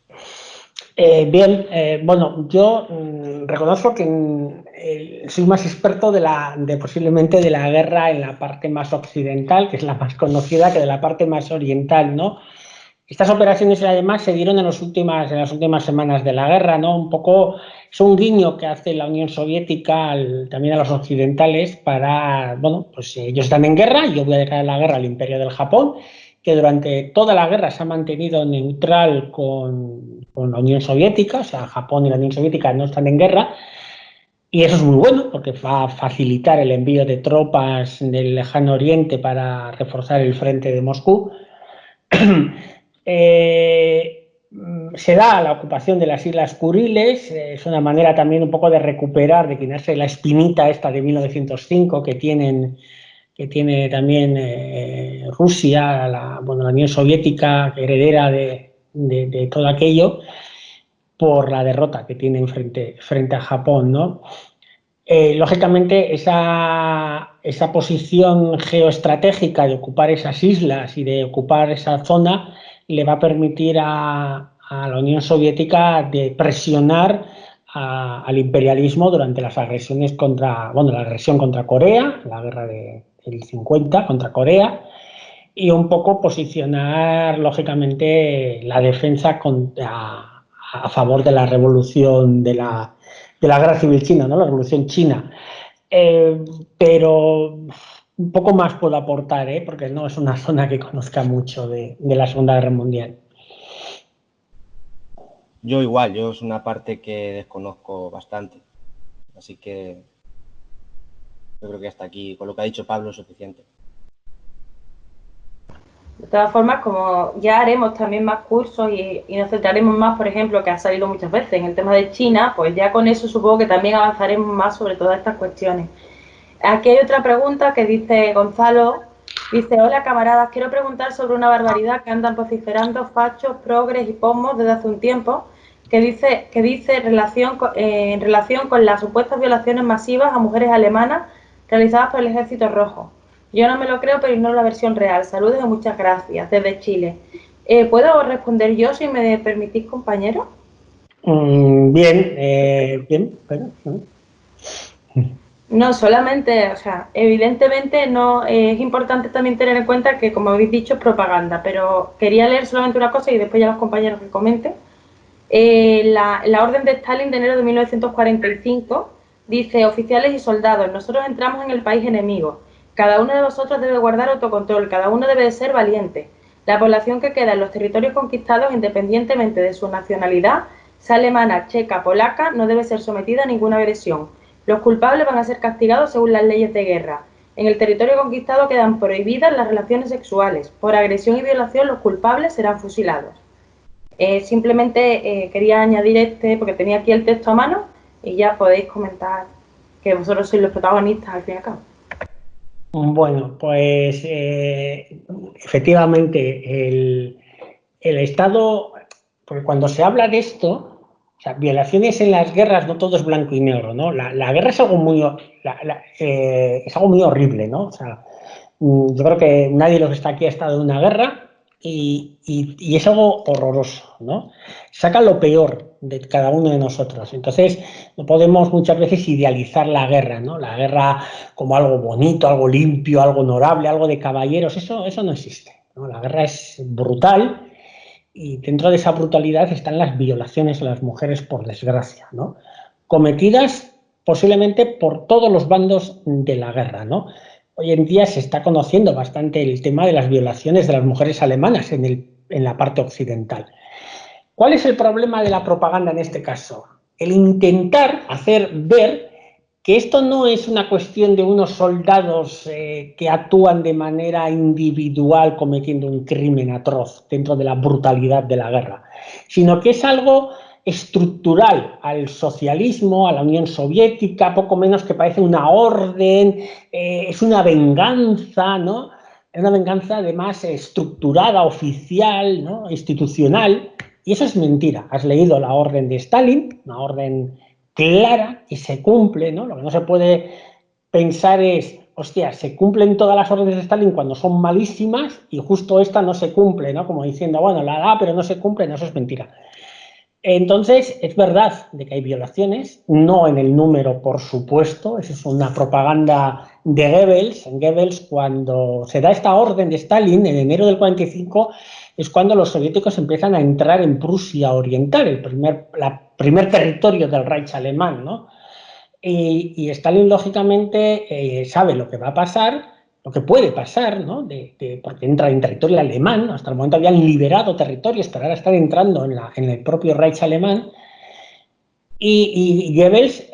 Bien, bueno, yo reconozco que soy más experto posiblemente de la guerra en la parte más occidental, que es la más conocida, que de la parte más oriental, ¿no? Estas operaciones además se dieron en las últimas semanas de la guerra, ¿no? Un poco es un guiño que hace la Unión Soviética también a los occidentales para, bueno, pues ellos están en guerra, yo voy a declarar la guerra al Imperio del Japón, que durante toda la guerra se ha mantenido neutral con la Unión Soviética, o sea, Japón y la Unión Soviética no están en guerra, y eso es muy bueno porque va a facilitar el envío de tropas del lejano oriente para reforzar el frente de Moscú. Se da la ocupación de las Islas Kuriles, es una manera también un poco de recuperar, de quitarse la espinita esta de 1905 que tiene también Rusia, la Unión Soviética, heredera de todo aquello, por la derrota que tienen frente a Japón, ¿no? Lógicamente, esa posición geoestratégica de ocupar esas islas y de ocupar esa zona le va a permitir a la Unión Soviética de presionar al imperialismo durante las agresiones la agresión contra Corea, la guerra del 50 contra Corea, y un poco posicionar, lógicamente, la defensa a favor de la revolución de la Guerra Civil China, ¿no? La Revolución China. Pero un poco más puedo aportar, porque no es una zona que conozca mucho de la Segunda Guerra Mundial. Yo igual, yo es una parte que desconozco bastante, así que yo creo que hasta aquí, con lo que ha dicho Pablo, es suficiente. De todas formas, como ya haremos también más cursos y nos centraremos más, por ejemplo, que ha salido muchas veces en el tema de China, pues ya con eso supongo que también avanzaremos más sobre todas estas cuestiones. Aquí hay otra pregunta que dice Gonzalo, dice, hola camaradas, quiero preguntar sobre una barbaridad que andan vociferando fachos, progres y pomos desde hace un tiempo, que dice en relación con las supuestas violaciones masivas a mujeres alemanas realizadas por el Ejército Rojo. Yo no me lo creo, pero ignoro la versión real. Saludos y muchas gracias desde Chile. ¿Puedo responder yo, si me permitís, compañero? Bien. No, solamente, o sea, evidentemente no es importante también tener en cuenta que, como habéis dicho, es propaganda, pero quería leer solamente una cosa y después ya los compañeros que comenten. La orden de Stalin de enero de 1945 dice, oficiales y soldados, nosotros entramos en el país enemigo. Cada uno de vosotros debe guardar autocontrol, cada uno debe de ser valiente. La población que queda en los territorios conquistados, independientemente de su nacionalidad, sea alemana, checa, polaca, no debe ser sometida a ninguna agresión. Los culpables van a ser castigados según las leyes de guerra. En el territorio conquistado quedan prohibidas las relaciones sexuales. Por agresión y violación, los culpables serán fusilados. Simplemente quería añadir porque tenía aquí el texto a mano y ya podéis comentar que vosotros sois los protagonistas al fin y al cabo. Bueno, pues efectivamente el Estado, porque cuando se habla de esto, o sea, violaciones en las guerras, no todo es blanco y negro, ¿no? La guerra es algo muy horrible, ¿no? O sea, yo creo que nadie de los que está aquí ha estado en una guerra y es algo horroroso, ¿no? Saca lo peor de cada uno de nosotros. Entonces, no podemos muchas veces idealizar la guerra, ¿no? La guerra como algo bonito, algo limpio, algo honorable, algo de caballeros, eso no existe, ¿no? La guerra es brutal y dentro de esa brutalidad están las violaciones a las mujeres, por desgracia, ¿no? Cometidas posiblemente por todos los bandos de la guerra, ¿no? Hoy en día se está conociendo bastante el tema de las violaciones de las mujeres alemanas en la parte occidental. ¿Cuál es el problema de la propaganda en este caso? El intentar hacer ver que esto no es una cuestión de unos soldados que actúan de manera individual cometiendo un crimen atroz dentro de la brutalidad de la guerra, sino que es algo estructural al socialismo, a la Unión Soviética, poco menos que parece una orden, es una venganza, ¿no? Es una venganza además estructurada, oficial, ¿no? Institucional, y eso es mentira. Has leído la orden de Stalin, una orden clara y se cumple, ¿no? Lo que no se puede pensar es, hostia, se cumplen todas las órdenes de Stalin cuando son malísimas y justo esta no se cumple, ¿no? Como diciendo, bueno, la da, pero no se cumple, no, eso es mentira. Entonces, es verdad de que hay violaciones, no en el número, por supuesto, eso es una propaganda de Goebbels. En Goebbels, cuando se da esta orden de Stalin, en enero del 45, es cuando los soviéticos empiezan a entrar en Prusia Oriental, el primer territorio del Reich alemán, ¿no? Y Stalin, lógicamente, sabe lo que va a pasar, lo que puede pasar, ¿no? Porque entra en territorio alemán. Hasta el momento habían liberado territorios, pero ahora están entrando en el propio Reich alemán. Y Goebbels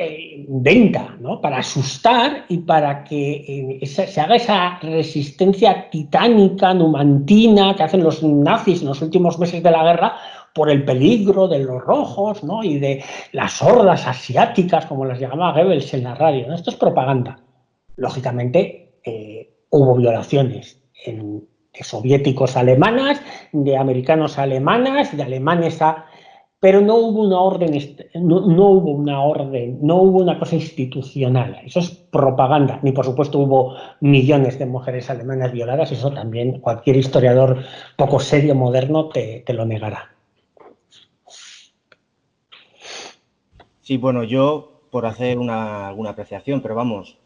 inventa, ¿no? Para asustar y para que se haga esa resistencia titánica, numantina, que hacen los nazis en los últimos meses de la guerra por el peligro de los rojos, ¿no? Y de las hordas asiáticas, como las llamaba Goebbels en la radio, ¿no? Esto es propaganda. Lógicamente, hubo violaciones de soviéticos a alemanas, de americanos a alemanas, de alemanes a... Pero no hubo una orden, no hubo una cosa institucional. Eso es propaganda. Ni por supuesto hubo millones de mujeres alemanas violadas. Eso también cualquier historiador poco serio moderno te lo negará. Sí, bueno, yo por hacer alguna apreciación, pero vamos,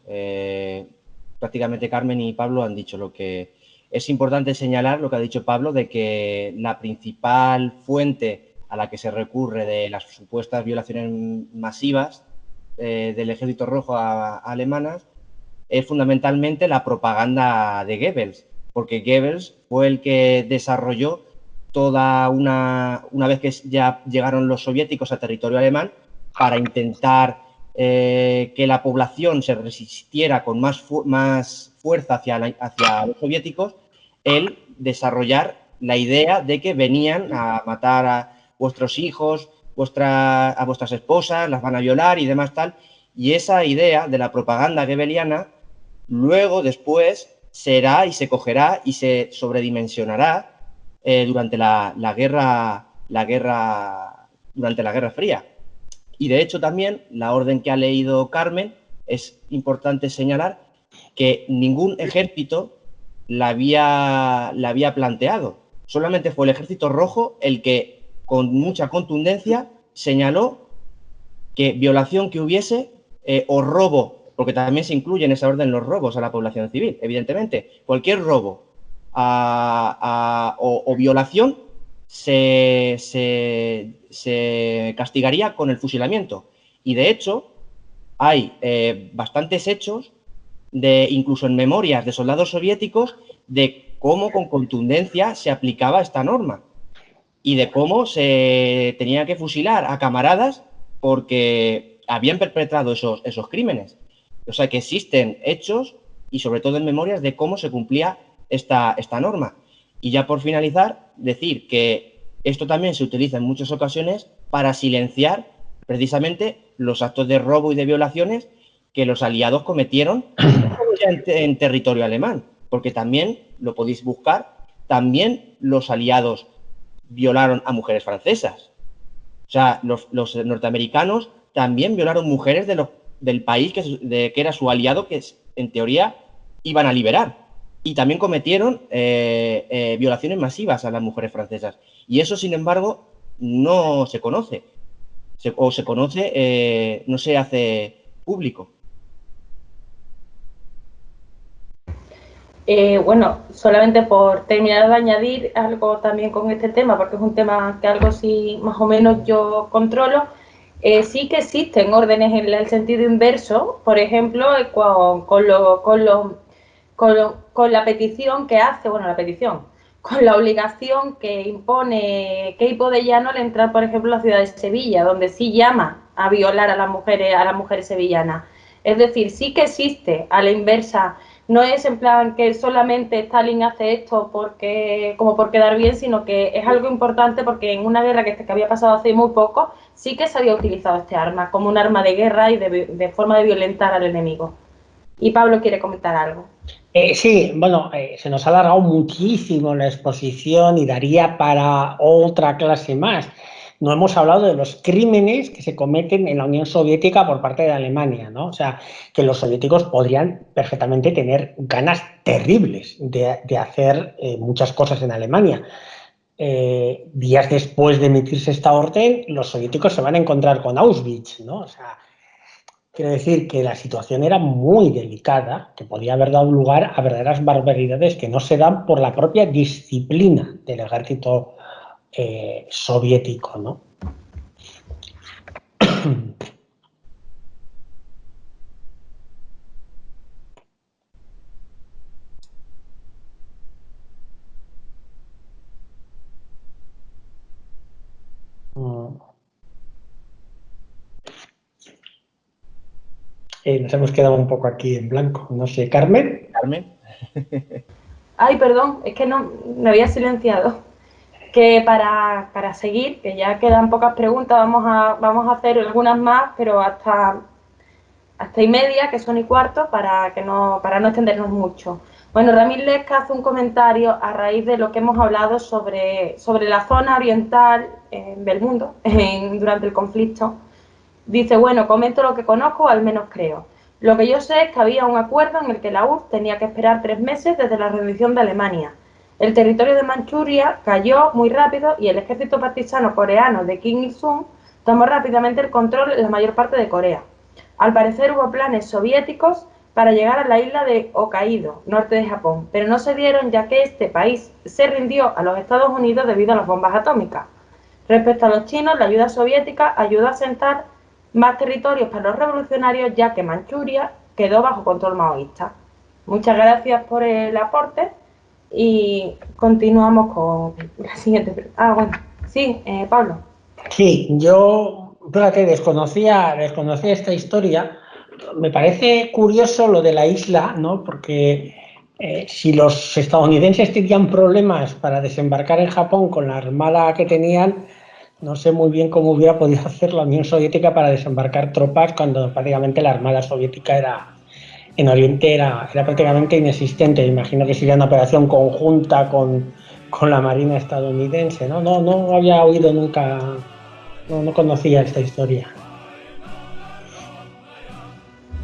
prácticamente Carmen y Pablo han dicho lo que es importante señalar, lo que ha dicho Pablo, de que la principal fuente a la que se recurre de las supuestas violaciones masivas del Ejército Rojo a alemanas es fundamentalmente la propaganda de Goebbels, porque Goebbels fue el que desarrolló toda una vez que ya llegaron los soviéticos a territorio alemán, para intentar que la población se resistiera con más fuerza hacia los soviéticos, el desarrollar la idea de que venían a matar a vuestros hijos, a vuestras esposas, las van a violar y demás tal. Y esa idea de la propaganda goebbeliana luego, después, será y se cogerá y se sobredimensionará durante la Guerra Fría. Y de hecho también la orden que ha leído Carmen, es importante señalar que ningún ejército la había planteado. Solamente fue el Ejército Rojo el que con mucha contundencia señaló que violación que hubiese o robo, porque también se incluye en esa orden los robos a la población civil, evidentemente, cualquier robo o violación se castigaría con el fusilamiento. Y de hecho hay bastantes hechos, incluso en memorias de soldados soviéticos, de cómo con contundencia se aplicaba esta norma y de cómo se tenía que fusilar a camaradas porque habían perpetrado esos crímenes. O sea, que existen hechos y sobre todo en memorias de cómo se cumplía esta norma. Y ya por finalizar, decir que esto también se utiliza en muchas ocasiones para silenciar precisamente los actos de robo y de violaciones que los aliados cometieron en territorio alemán, porque también, lo podéis buscar, también los aliados violaron a mujeres francesas. O sea, los norteamericanos también violaron mujeres del país que era su aliado, que en teoría iban a liberar. Y también cometieron violaciones masivas a las mujeres francesas. Y eso, sin embargo, no se conoce. Se conoce, no se hace público. Bueno, solamente por terminar de añadir algo también con este tema, porque es un tema que algo sí más o menos yo controlo, sí que existen órdenes en el sentido inverso, por ejemplo, con la petición que hace, con la obligación que impone Queipo de Llano al entrar, por ejemplo, a la ciudad de Sevilla, donde sí llama a violar a las mujeres sevillanas. Es decir, sí que existe a la inversa. No es en plan que solamente Stalin hace esto como por quedar bien, sino que es algo importante porque en una guerra que había pasado hace muy poco, sí que se había utilizado este arma como un arma de guerra y de forma de violentar al enemigo. Y Pablo quiere comentar algo. Sí, bueno, se nos ha alargado muchísimo la exposición y daría para otra clase más. No hemos hablado de los crímenes que se cometen en la Unión Soviética por parte de Alemania, ¿no? O sea, que los soviéticos podrían perfectamente tener ganas terribles de hacer muchas cosas en Alemania. Días después de emitirse esta orden, los soviéticos se van a encontrar con Auschwitz, ¿no? O sea, quiero decir que la situación era muy delicada, que podía haber dado lugar a verdaderas barbaridades que no se dan por la propia disciplina del ejército soviético, ¿no? Nos hemos quedado un poco aquí en blanco. No sé, Carmen. Carmen. Ay, perdón, es que no me había silenciado. Que para seguir, que ya quedan pocas preguntas, vamos a hacer algunas más, pero hasta y media, que son y cuarto, para no extendernos mucho. Bueno, Ramil Lesca hace un comentario a raíz de lo que hemos hablado sobre la zona oriental del mundo durante el conflicto. Dice, bueno, comento lo que conozco, o al menos creo. Lo que yo sé es que había un acuerdo en el que la URSS tenía que esperar 3 meses desde la rendición de Alemania. El territorio de Manchuria cayó muy rápido y el ejército partisano coreano de Kim Il-sung tomó rápidamente el control en la mayor parte de Corea. Al parecer hubo planes soviéticos para llegar a la isla de Hokkaido, norte de Japón, pero no se dieron ya que este país se rindió a los Estados Unidos debido a las bombas atómicas. Respecto a los chinos, la ayuda soviética ayudó a asentar más territorios para los revolucionarios, ya que Manchuria quedó bajo control maoísta. Muchas gracias por el aporte y continuamos con la siguiente pregunta. Bueno, sí, Pablo. Sí, yo, fíjate, desconocía esta historia. Me parece curioso lo de la isla, ¿no? Porque si los estadounidenses tenían problemas para desembarcar en Japón con la armada que tenían, no sé muy bien cómo hubiera podido hacer la Unión Soviética para desembarcar tropas cuando prácticamente la armada soviética en Oriente era prácticamente inexistente. Imagino que sería una operación conjunta con la Marina estadounidense, ¿no? No había oído nunca, no conocía esta historia.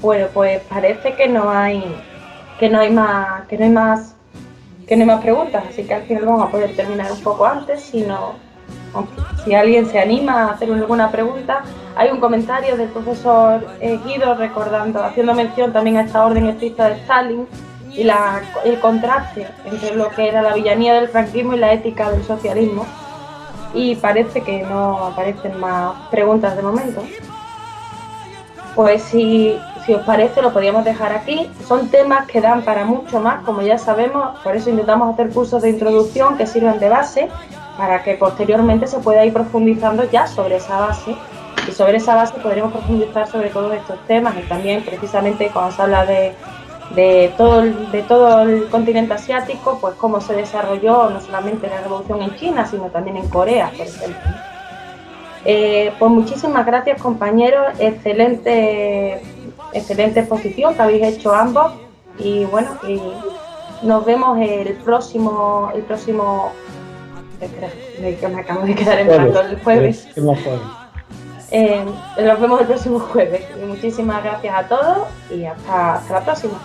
Bueno, pues parece que no hay más preguntas, así que al final vamos a poder terminar un poco antes, si alguien se anima a hacer alguna pregunta. Hay un comentario del profesor Guido haciendo mención también a esta orden estricta de Stalin y el contraste entre lo que era la villanía del franquismo y la ética del socialismo. Y parece que no aparecen más preguntas de momento. Pues si si os parece, lo podríamos dejar aquí. Son temas que dan para mucho más, como ya sabemos, por eso intentamos hacer cursos de introducción que sirvan de base para que posteriormente se pueda ir profundizando ya sobre esa base. Y sobre esa base podremos profundizar sobre todos estos temas y también precisamente cuando se habla de todo el continente asiático, pues cómo se desarrolló no solamente la revolución en China, sino también en Corea, por ejemplo. Pues muchísimas gracias, compañeros, excelente exposición que habéis hecho ambos y bueno, y nos vemos el próximo espera, que me acabo de quedar en blanco, el jueves. Nos vemos el próximo jueves y muchísimas gracias a todos y hasta la próxima.